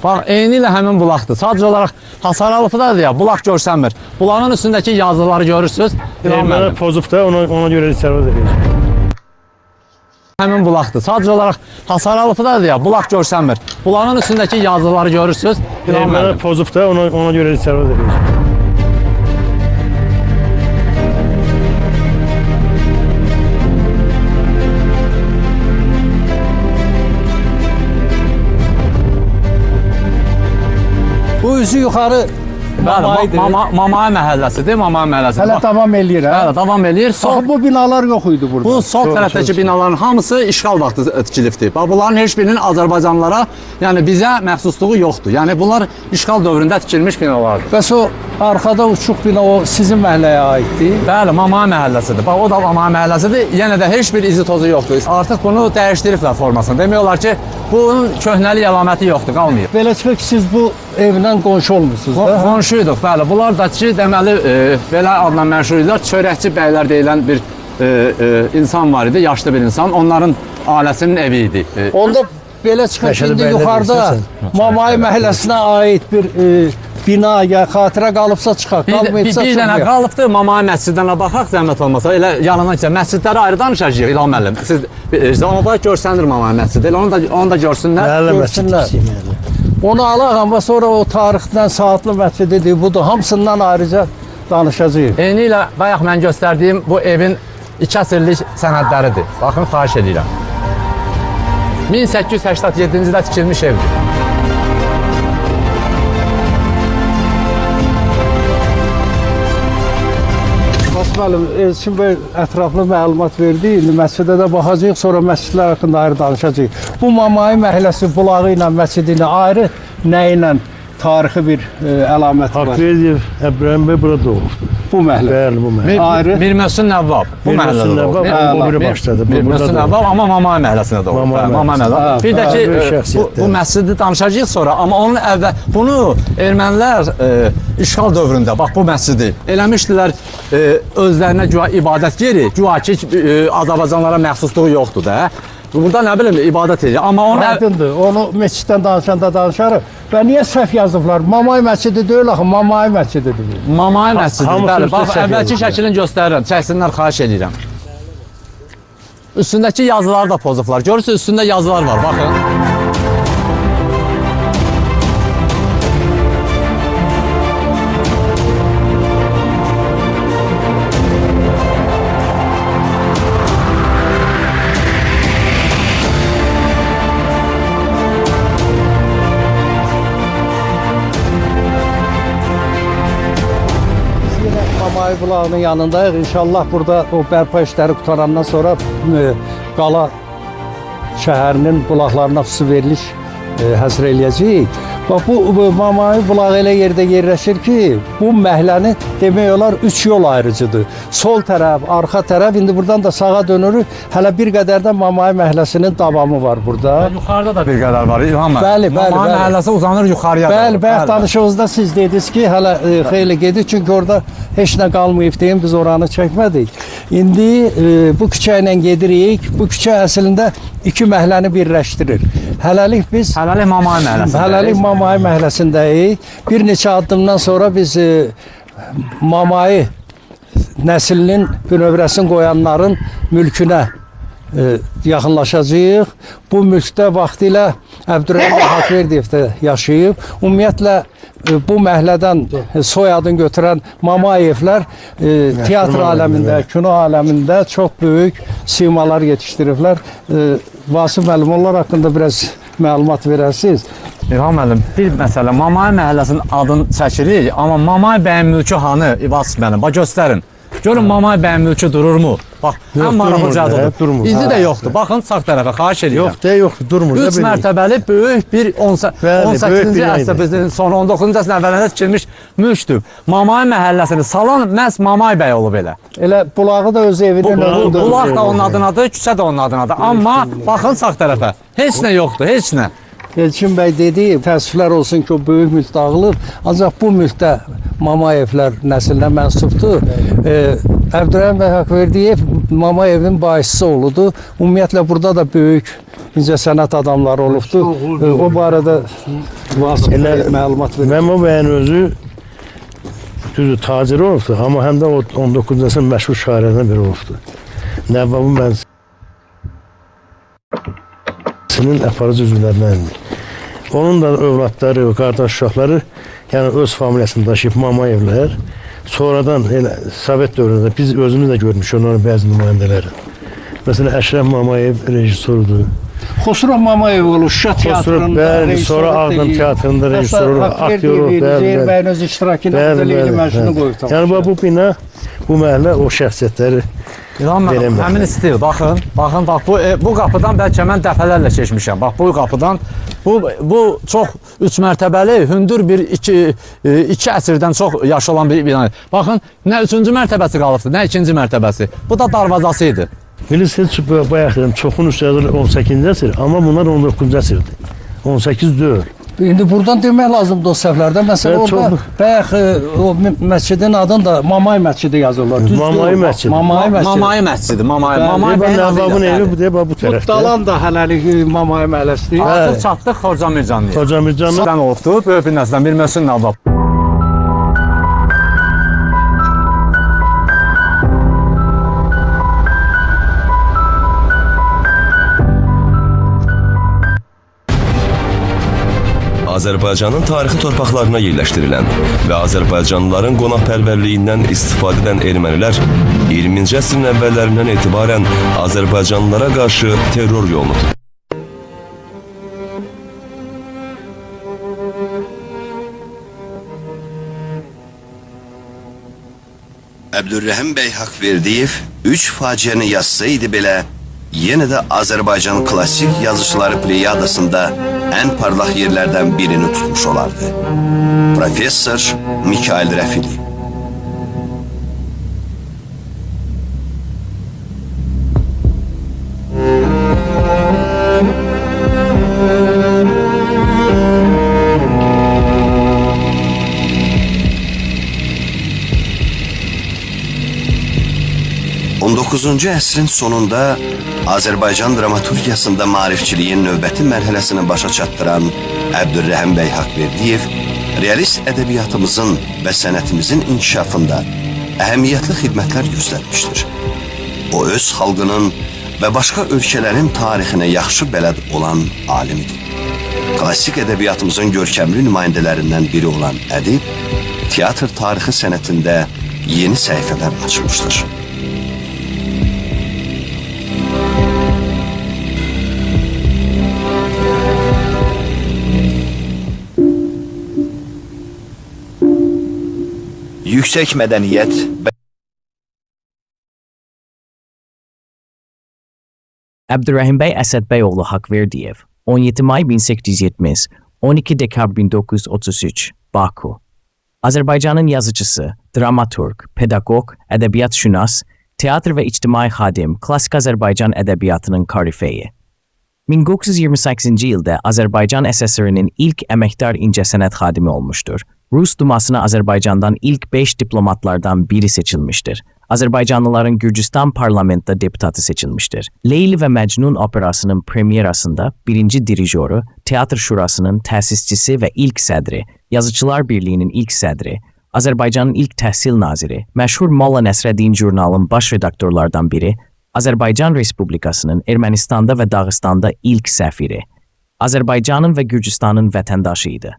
Bax, eyni ilə həmin bulaqdır. Sadəcə olaraq hasar alıbdır ya, bulaq görsənmir. Bulağın üstündəki yazıları görürsünüz. Mənə pozub da, ona görə istirahət edirəm. Həmin bulaqdır. Sadəcə olaraq hasar alıbdır ya, bulaq görsənmir. Bulağın üstündəki yazıları görürsünüz. Mənə pozub da, ona görə istirahət edirəm. Bu üzü yuxarı Mamay məhəlləsidir, Mamay məhəlləsidir. Hələ davam eləyir, hə? Hələ davam eləyir. Bu binalar yox idi burada. Bu sol tərəfdəki binaların hamısı işğal vaxtı tikilibdir. Bax, bunların heç birinin Azərbaycanlılara, yəni bizə məxsusluğu yoxdur. Yəni bunlar işğal dövründə tikilmiş binalardır. Bəs o arxada uçuq bina o sizin məhəlləyə aiddir? Bəli, Mamay məhəlləsidir. Bax, o da Mamay məhəlləsidir. Yenə də heç bir izi tozu yoxdur. Artıq bunu dəyişdiriblər formasını. Demək olar ki, bunun köhnəlik əlaməti yoxdur, qalmayıb. Belə çıxır ki, siz bu evlə qonşu olmuşsunuz da? Qonşuyduq, bəli. Bunlar da ki, deməli, belə adla məşhur idilər. Çörəkçi bəylər deyilən bir insan var idi, yaşlı bir insan. Onların ailəsinin evi idi. Onda belə çıxır ki, indi yuxarıda Mamay məhəlləsinə aid bir bina ya xatirə qalıbsa çıxaq, qalmayıbsa çıxaq. Bir dənə qalıbdır, Mamay məscidlərinə baxaq, zəhmət olmasa. Elə yanından ki, məscidləri ayrı danışacağıq, İlham müəllim. Siz zaman görsənir Mamay məscidi, onu da görsünlər. Görsünlər. Onu alaq, amma sonra o tarixdən saatlı məscididir, budur. Hamısından ayrıca danışacağıq. Eyni ilə bayaq mən göstərdiyim bu evin 2 əsrlik sənədləridir. Baxın, xahiş edirəm. 1887-ci ildə tikilmiş evdir. Müəllim, Elçin bəy ətraflı məlumat verdi. İndi məscidə də baxacağıq, sonra məscidlər haqqında ayrı danışacağıq. Bu Mamay məhəlləsi bulağı ilə, məscidi ilə ayrı nə ilə tarixi bir əlaməti var. Haqverdiyev Əbrahim bəy burada doğub. Bu məhəllə. Bəli, bu məhəllə. Ayrı. Mir Məhsün Nəvvab. Bu məhəllədə doğub. O biri başladı. Mir Məhsün Nəvvab, amma Mamay məhəlləsində doğub. Mamay məhəlləsi. Bir də ki, bu məscidi danışacağıq sonra, amma onun əvvəl bunu ermənilər işğal dövründə, bax bu məscidi eləmişdilər özlərinə güya ibadət yeri, güya ki Azərbaycanlara məxsusluğu yoxdur da. Burada nə bilim ibadət edir. Amma onun aydındır. Onu məsciddən danışanda danışarıq. Və niyə səhv yazıblar? Mamay məscidi deyil axı, Mamay məscididir. Mamay məscidi. Bəli, bax əvvəlki şəklini göstərirəm. Çəksinlər, xahiş edirəm. Üstündəki yazıları da pozublar. Görürsünüz, üstündə yazılar var. Baxın. Mamay bulağının yanındayıq. İnşallah burada o bərpa işləri qutarandan sonra Qala şəhərinin bulaqlarına xüsusi veriliş həsr eləyəcəyik. Bax, bu Mamay bulağı elə yerdə yerləşir ki, bu məhəllənin demək olar 3 yol ayrıcıdır. Sol tərəf, arxa tərəf, indi buradan da sağa dönürük. Hələ bir qədər də Mamay məhəlləsinin davamı var burada. Yuxarıda da bir qədər var, İlham müəllim. Bəli, bəli. Mamay məhəlləsi uzanır yuxarıya. Bəli, bəli, danışığınızda siz dediniz ki, hələ xeyli gedir, çünki orada heç nə qalmayıb deyim, biz oranı çəkmədik. İndi bu küçə ilə gedirik. Bu küçə əslində iki məhəlləni birləşdirir. Hələlik biz Mamay məhəlləsindəyik. Mamay məhəlləsindəyik. Bir neçə addımdan sonra biz Mamayı nəslinin bünövrəsini qoyanların mülkünə yaxınlaşacağıq. Bu mülkdə vaxtilə Əbdürrəhim Haqverdiyev də yaşayıb. Ümumiyyətlə bu məhəllədən soyadını götürən Mamayevlər teatr aləmində, kino aləmində çox böyük simalar yetişdiriblər. Vasif müəllim, onlar haqqında biraz məlumat verərsiniz. İlham müəllim, bir məsələ, Mamay məhəlləsinin adını çəkirik, amma Mamay bəyin mülkü hanı, Vasif müəllim? Bax, göstərin. Görün Mamay bəyin mülkü dururmu? Bax, ən maraqlıcadır. İzi də yoxdur. Baxın, sağ tərəfə, xahiş edirəm. Yoxdur, durmur. 3 mərtəbəli böyük bir 18-ci əsrdə, sonra 19-cu əsrin əvvəlində tikilmiş mülkdür. Mamay məhəlləsini salan məhz Mamay bəy olub elə. Elə bulağı da öz evinin önündə. Bulaq da onun adınadır, küçə də onun adınadır. Amma baxın sağ tərəfə, heç nə yoxdur, heç nə. Elçin bəy dedi, təəssüflər olsun ki, o böyük mülk dağılıb. Ancaq bu mülkdə Mamayevlər nəslinə mənsubdur. Əbdürrəhim bəy Haqverdiyev Mamayevin bahisçisi oldu. Ümumiyyətlə burada da böyük incəsənət adamları olubdur. O barədə məlumat verir. Məmə bəyin özü düzdür, tacir olubdur, amma həm də 19-cu əsrin məşhur şairlərindən biri olubdur. Nəvvabın mənsinin aparıcı üzvlərindəndir. Onun da övladları, qardaş uşaqları, yəni öz familiyasını daşıyıb Mamayevlər. Sonradan elə Sovet dövründə biz özümüz də görmüşük onların bəzi nümayəndələri. Məsələn, Əşrəf Mamayev rejissorudur. Xosrov Mamayev olur, Şuşa teatrında. Bəli, sonra Ağdam teatrında rejissoru, aktyoru. Zeyir bəyin öz iştirakını Leyli Mənşini qoyub. Yəni bu bina, bu məhəllə o şəxsiyyətləri İlham müəllim, həmin stil, baxın, bax bu qapıdan bəlkə mən dəfələrlə keçmişəm. Bax bu qapıdan, bu çox 3 mərtəbəli, hündür bir 2 əsrdən çox yaşı olan bir bina. Baxın, nə 3-cü mərtəbəsi qalıbdır, nə 2-ci mərtəbəsi. Bu da darvazası idi. Bilirsiniz, bayaq dedim, çoxun üstədir 18-ci əsr, amma bunlar 19-cu əsrdir. 18 deyil. İndi buradan demək lazımdır o səhvlərdə. Məsələn, orada bayaq o məscidin adını da Mamay məscidi yazırlar. Mamay məscidi. Mamay məscidi. Mamay Nəvvabın evi bu tərəfdə. Bu dalan da hələlik Mamay məhəlləsidir. Artıq çatdıq Xoca Mircanlıya. Xoca Mircanlı. Sən olubdur, böyük bir nəsildən bir Məhsün Nəvvab. Azərbaycanın tarixi torpaqlarına yerləşdirilən və Azərbaycanlıların qonaqpərvərliyindən istifadə edən ermənilər 20-ci əsrin əvvəllərindən etibarən Azərbaycanlılara qarşı terror yolunu tutdu. Əbdürrəhim bəy Haqverdiyev 3 faciəni yazsaydı belə, yenə də Azərbaycan klassik yazıçıları pleyadasında ən parlaq yerlərdən birini tutmuş olardı. Professor Mikail Rəfili. XIX əsrin sonunda Azərbaycan dramaturgiyasında maarifçiliyin növbəti mərhələsini başa çatdıran Əbdürrəhim bəy Haqverdiyev realist ədəbiyyatımızın və sənətimizin inkişafında əhəmiyyətli xidmətlər göstərmişdir. O öz xalqının və başqa ölkələrin tarixinə yaxşı bələd olan alimidir. Klassik ədəbiyyatımızın görkəmli nümayəndələrindən biri olan ədib, teatr tarixi sənətində yeni səhifələr açmışdır. Yüksək mədəniyyət Əbdürrəhim bəy Əsədbəyoğlu Haqverdiyev 17 may 1870, 12 dekabr 1933, Baku. Azərbaycanın yazıcısı, dramaturq, pedaqoq, ədəbiyyatşünas, teatr və ictimai xadim, klassik Azərbaycan ədəbiyyatının korifeyi. 1928-ci ildə Azərbaycan SSR-nin ilk əməkdar incəsənət xadimi olmuşdur. Rus Dumasına Azərbaycandan ilk 5 diplomatlardan biri seçilmiştir. Azərbaycanlıların Gürcüstan parlamentdə deputatı seçilmişdir. Leyli və Məcnun operasının premyerasında birinci dirijoru, Teatr Şurasının təsisçisi və ilk sədri, Yazıçılar Birliyinin ilk sədri, Azərbaycanın ilk təhsil naziri, məşhur Molla Nəsrəddin jurnalın baş redaktorlardan biri, Azərbaycan Respublikasının Ermənistanda və Dağıstanda ilk səfiri, Azərbaycanın və Gürcüstanın vətəndaşı idi.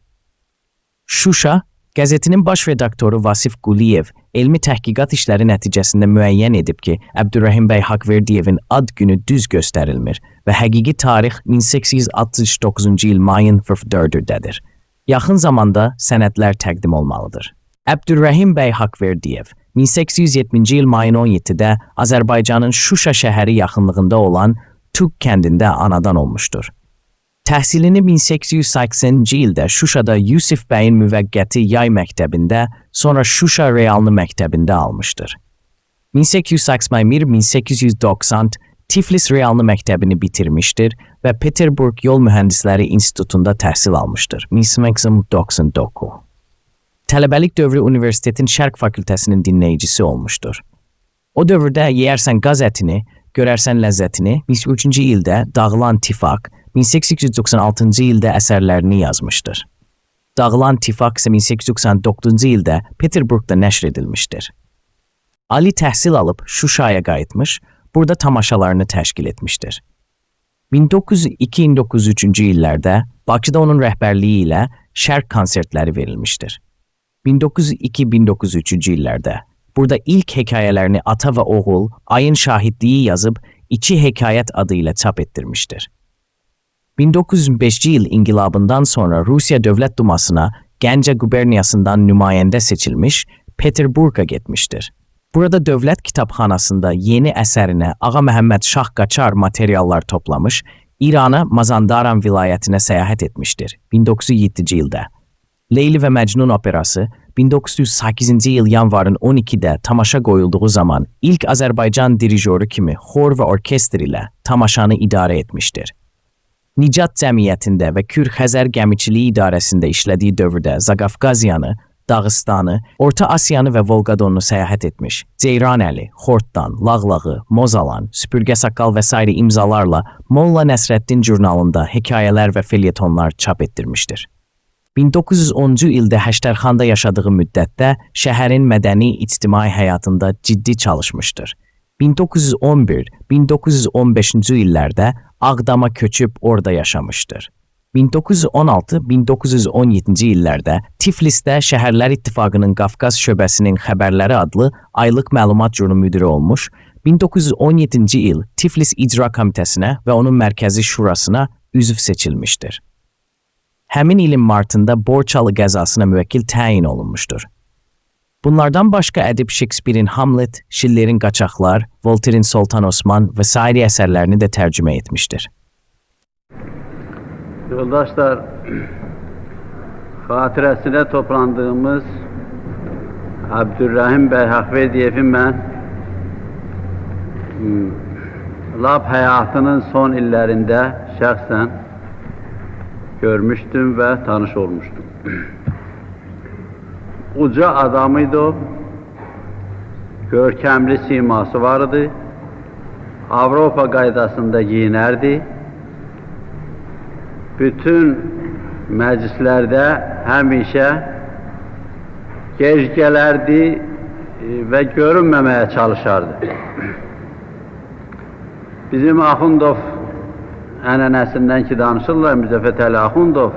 Şuşa, qəzetinin baş redaktoru Vasif Quliyev elmi təhqiqat işləri nəticəsində müəyyən edib ki, Əbdürrəhim bəy Haqverdiyevin ad günü düz göstərilmir və həqiqi tarix 1869-cu il mayın 4-dədir. Yaxın zamanda sənədlər təqdim olmalıdır. Əbdürrəhim bəy Haqverdiyev 1870-ci il mayın 17-də Azərbaycanın Şuşa şəhəri yaxınlığında olan Tuq kəndində anadan olmuşdur. Təhsilini 1880-ci ildə Şuşada Yusif bəyin müvəqqəti yay məktəbində, sonra Şuşa Reallı məktəbində almışdır. 1881-1890 Tiflis Reallı məktəbini bitirmişdir və Peterburg Yol Mühəndisləri İnstitutunda təhsil almışdır. 1899. Tələbəlik dövrü universitetin Şərq fakültəsinin dinləyicisi olmuşdur. O dövrdə yeyərsən qaz ətini, görərsən ləzzətini, 13-cü ildə Dağılan Tifaq, 1896-cı ildə əsərlərini yazmışdır. Dağılan Tifaq isə 1899-cu ildə Peterburgda nəşr edilmişdir. Ali təhsil alıb Şuşaya qayıtmış, burada tamaşalarını təşkil etmişdir. 1902-1903-cü illərdə Bakıda onun rəhbərliyi ilə şərq konsertləri verilmişdir. 1902-1903-cü illərdə burada ilk hekayələrini ata və oğul ayın şahidliyi yazıb İki Hekayət adı ilə çap etdirmişdir. 1905-ci il inqilabından sonra Rusiya Dövlət Dumasına Gəncə quberniyasından nümayəndə seçilmiş, Peterburqa getmişdir. Burada dövlət kitabxanasında yeni əsərinə Ağa Məhəmməd Şah Qaçar materiallar toplamış, İrana Mazandaran vilayətinə səyahət etmişdir 1907-ci ildə. Leyli və Məcnun operası 1908-ci il yanvarın 12-də tamaşa qoyulduğu zaman ilk Azərbaycan dirijoru kimi xor və orkestr ilə tamaşanı idarə etmişdir. Nicat cəmiyyətində və Kür-Xəzər gəmiçiliyi idarəsində işlədiyi dövrdə Zaqafqaziyanı, Dağıstanı, Orta Asiyanı və Volqadonu səyahət etmiş, Ceyranəli, Xortdan, Lağlağı, Mozalan, Süpürgə Saqqal və s. imzalarla Molla Nəsrəddin jurnalında hekayələr və felyetonlar çap etdirmişdir. 1910-cu ildə Həştərxanda yaşadığı müddətdə şəhərin mədəni ictimai həyatında ciddi çalışmışdır. 1911-1915-ci illərdə Ağdama köçüb orada yaşamışdır. 1916-1917-ci illərdə Tiflisdə Şəhərlər İttifaqının Qafqaz şöbəsinin Xəbərləri adlı aylıq məlumat jurnu müdiri olmuş, 1917-ci il Tiflis İcra Komitəsinə və onun Mərkəzi Şurasına üzv seçilmişdir. Həmin ilin martında Borçalı qəzasına müvəkkil təyin olunmuşdur. Bunlardan başqa ədib Shakespeare'in Hamlet, Schiller'in Qaçaqlar, Voltaire'in Sultan Osman və sair əsərlərini də tərcümə etmişdir. Yoldaşlar, xatirəsində toplandığımız Əbdürrəhim bəy Haqverdiyevin mən lap həyatının son illərində şəxsən görmüşdüm və tanış olmuşdum. Uca adamıydı o, görkəmli siması vardı, Avropa qaydasında giyinərdi, bütün məclislərdə həmişə gec gələrdi və görünməməyə çalışardı. Bizim Axundov ənənəsindən ki danışırlar, Müzəffət Əli Axundov,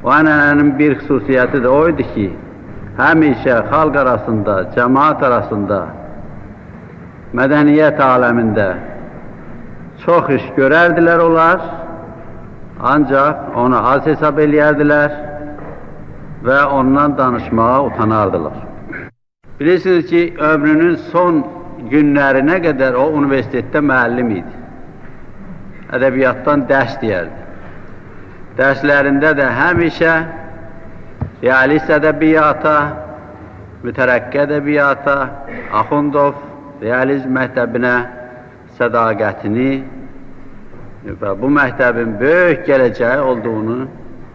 o ənənənin bir xüsusiyyəti də o idi ki, həmişə xalq arasında, cəmaat arasında, mədəniyyət aləmində çox iş görərdilər onlar, ancaq onu az hesab eləyərdilər və ondan danışmağa utanardılar. Bilirsiniz ki, ömrünün son günlərinə qədər o universitetdə müəllim idi. Ədəbiyyatdan dərs deyərdi. Dərslərində də həmişə realist ədəbiyyata, mütərəqqi ədəbiyyata, Axundov realizm məktəbinə sədaqətini və bu məktəbin böyük gələcəyi olduğunu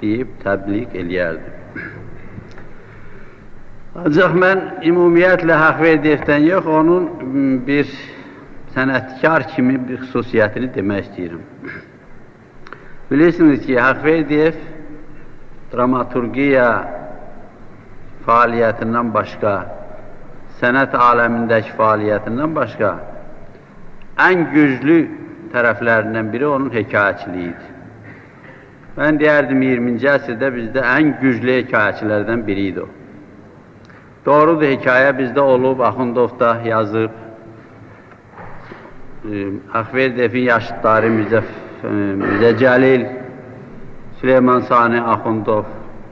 deyib təbliğ eləyərdi. Ancaq mən ümumiyyətlə Haqverdiyevdən yox, onun bir sənətkar kimi bir xüsusiyyətini demək istəyirəm. Bilirsiniz ki, Haqverdiyev dramaturgiya fəaliyyətindən başqa, sənət aləmindəki fəaliyyətindən başqa ən güclü tərəflərindən biri onun hekayəçiliyi idi. Mən deyərdim, 20-ci əsrdə bizdə ən güclü hekayəçilərdən biri idi o. Doğrudur, hekayə bizdə olub, Axundov da yazıb. Haqverdiyevin yaşıdları Mirzə Cəlil, Süleyman Sani Axundov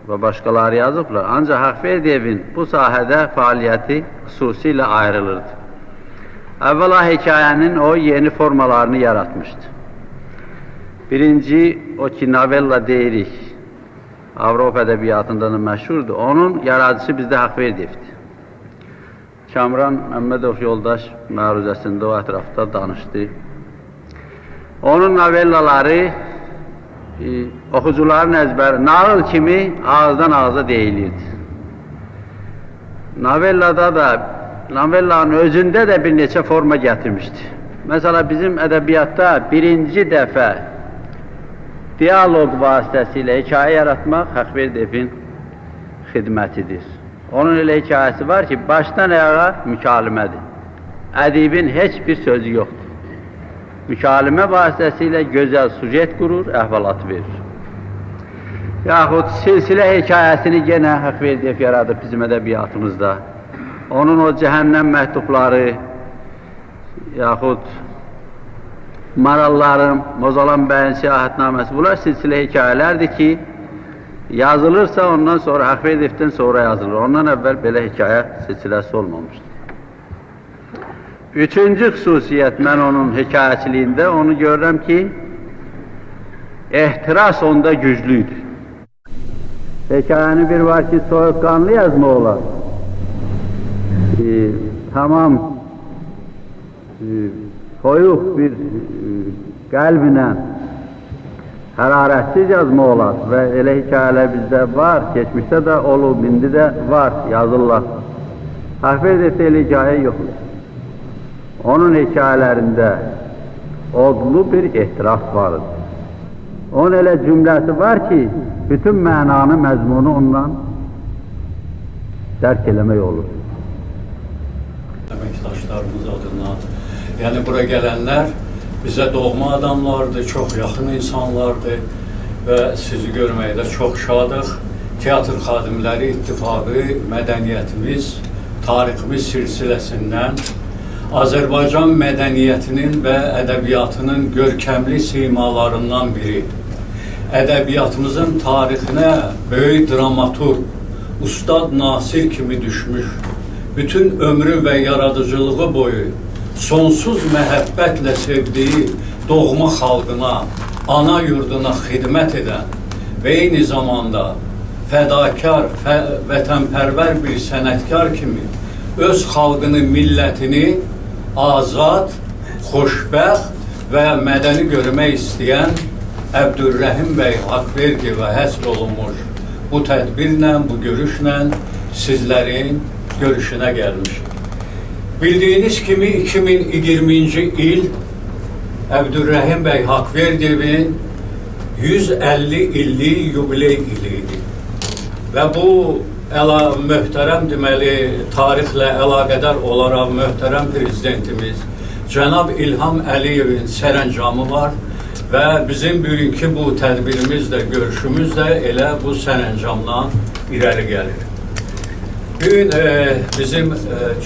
və başqaları yazıblar. Ancaq Haqverdiyevin bu sahədə fəaliyyəti xüsusilə ayrılırdı. Əvvəla hekayənin o yeni formalarını yaratmışdı. Birinci, o ki, novella deyirik, Avropa ədəbiyyatında da məşhurdur. Onun yaradıcısı bizdə Haqverdiyevdir. Kamran Məmmədov yoldaş məruzəsində o ətrafda danışdı. Onun novellaları oxucuların əzbəri, nağıl kimi ağızdan ağıza deyilirdi. Novellada da, novellanın özündə də bir neçə forma gətirmişdi. Məsələn, bizim ədəbiyyatda birinci dəfə diyaloq vasitəsilə hekayə yaratmaq Haqverdiyevin xidmətidir. Onun elə hekayəsi var ki, başdan ayağa mükalimədir. Ədibin heç bir sözü yoxdur. Mükalimə vasitəsilə gözəl sujet qurur, əhvalat verir. Yaxud silsilə hekayəsini yenə Haqverdiyev yaradıb bizim ədəbiyyatımızda. Onun o cəhənnəm məktubları, yaxud Marallarım, Mozalan bəyin siyahətnaməsi, bunlar silsilə hekayələrdir ki, yazılırsa ondan sonra, Haqverdiyevdən sonra yazılır. Ondan əvvəl belə hekayə silsiləsi olmamışdır. Üçüncü xüsusiyyət mən onun hekayəçiliyində onu görürəm ki, ehtiras onda güclüydür. Hekayəni bir var ki, soyuqqanlı yazma olar. Tamam soyuq bir qəlbinə hərarətsiz yazma olar və elə hekayələr bizdə var, keçmişdə də olub, indi də var, yazırlar. Haqverdiyevdə elə hekayə yoxdur. Onun hekayələrində odlu bir ehtiras vardır. Onun elə cümləsi var ki, bütün mənanı, məzmunu ondan dərk eləmək olur. Əməkdaşlarımız adından, yəni bura gələnlər bizə doğma adamlardır, çox yaxın insanlardır və sizi görməkdə çox şadıq. Teatr Xadimləri İttifaqı mədəniyyətimiz, tariximiz silsiləsindən Azərbaycan mədəniyyətinin və ədəbiyyatının görkəmli simalarından biri. Ədəbiyyatımızın tarixinə böyük dramaturg, Ustad Nasir kimi düşmüş bütün ömrü ve yaradıcılığı boyu sonsuz məhəbbətlə sevdiği doğma xalqına, ana yurduna xidmət edən və eyni zamanda fədakar, vətənpərvər bir sənətkar kimi öz xalqını, millətini azad, xoşbəxt və mədəni görmək istəyən Əbdürrəhim bəy Haqverdiyevə həsr olunmuş bu tədbirlə, bu görüşlə sizlərin görüşünə gəlmişik. Bildiyiniz kimi 2020-ci il Əbdürrəhim bəy Haqverdiyevin 150 illik yubiley ili idi. Və bu möhtərəm deməli tarixlə əlaqədar olaraq möhtərəm prezidentimiz Cənab İlham Əliyevin sərəncamı var və bizim bugünkü bu tədbirimiz də, görüşümüz də elə bu sərəncamdan irəli gəlir. Bugün bizim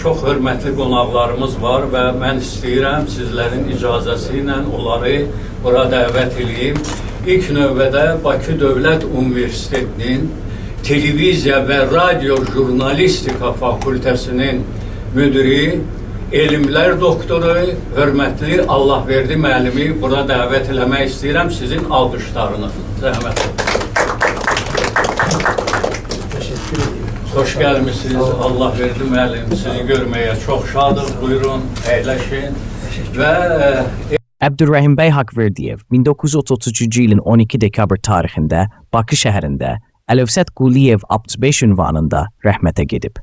çox hörmətli qonaqlarımız var və mən istəyirəm sizlərin icazəsi ilə onları bura dəvət edeyim. İlk növbədə Bakı Dövlət Universitetinin Televiziya və Radio Jurnalistika Fakültəsinin müdiri, elmlər doktoru, hörmətli Allahverdi müəllimi bura dəvət eləmək istəyirəm sizin alqışlarınız. Zəhmət olun. Xoş gəlmişsiniz Allahverdi müəllim. Sizi görməyə çox şadıq. Buyurun, əyləşin. Və Əbdürrəhim bəy Haqverdiyev 1933-cü ilin 12 dekabr tarixində Bakı şəhərində Əlövsət Quliyev 65 ünvanında rəhmətə gedib.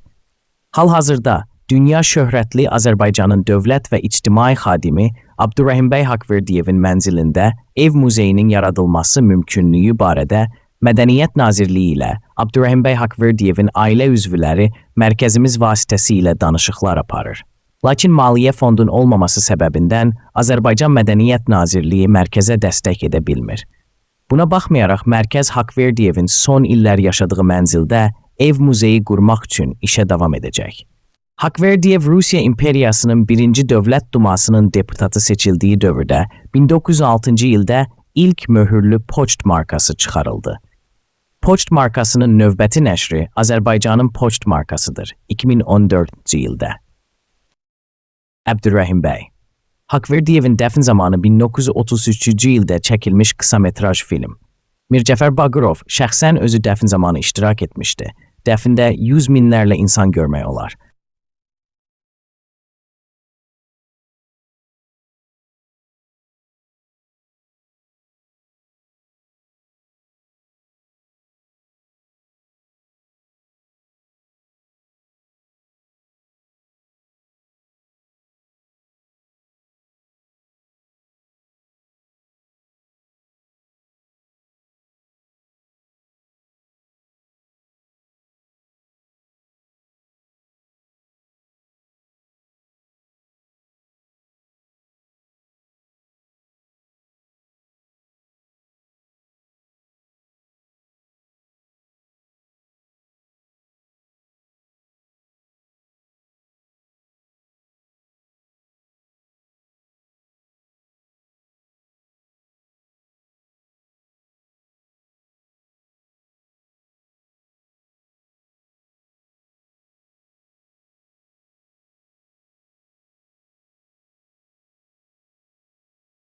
Hal-hazırda dünya şöhrətli Azərbaycanın dövlət və ictimai xadimi Əbdürrəhim bəy Haqverdiyevin mənzilində ev muzeyinin yaradılması mümkünlüyü barədə Mədəniyyət Nazirliyi ilə Əbdürrəhim bəy Haqverdiyevin ailə üzvləri mərkəzimiz vasitəsilə danışıqlar aparır. Lakin maliyyə fondun olmaması səbəbindən Azərbaycan Mədəniyyət Nazirliyi mərkəzə dəstək edə bilmir. Buna baxmayaraq, mərkəz Haqverdiyevin son illər yaşadığı mənzildə ev muzeyi qurmaq üçün işə davam edəcək. Haqverdiyev Rusiya İmperiyasının 1-ci Dövlət Dumasının deputatı seçildiyi dövrdə 1906-cı ildə ilk möhürlü poçt markası çıxarıldı. Poçt markasının növbəti nəşri Azərbaycanın poçt markasıdır 2014-cü ildə. Əbdürrəhim bəy Haqverdiyevin dəfn zamanı 1933-cü ildə çəkilmiş qısametraj film. Mircəfər Baqırov şəxsən özü dəfn zamanı iştirak etmişdi. Dəfndə 100 minlərlə insan görmək olar.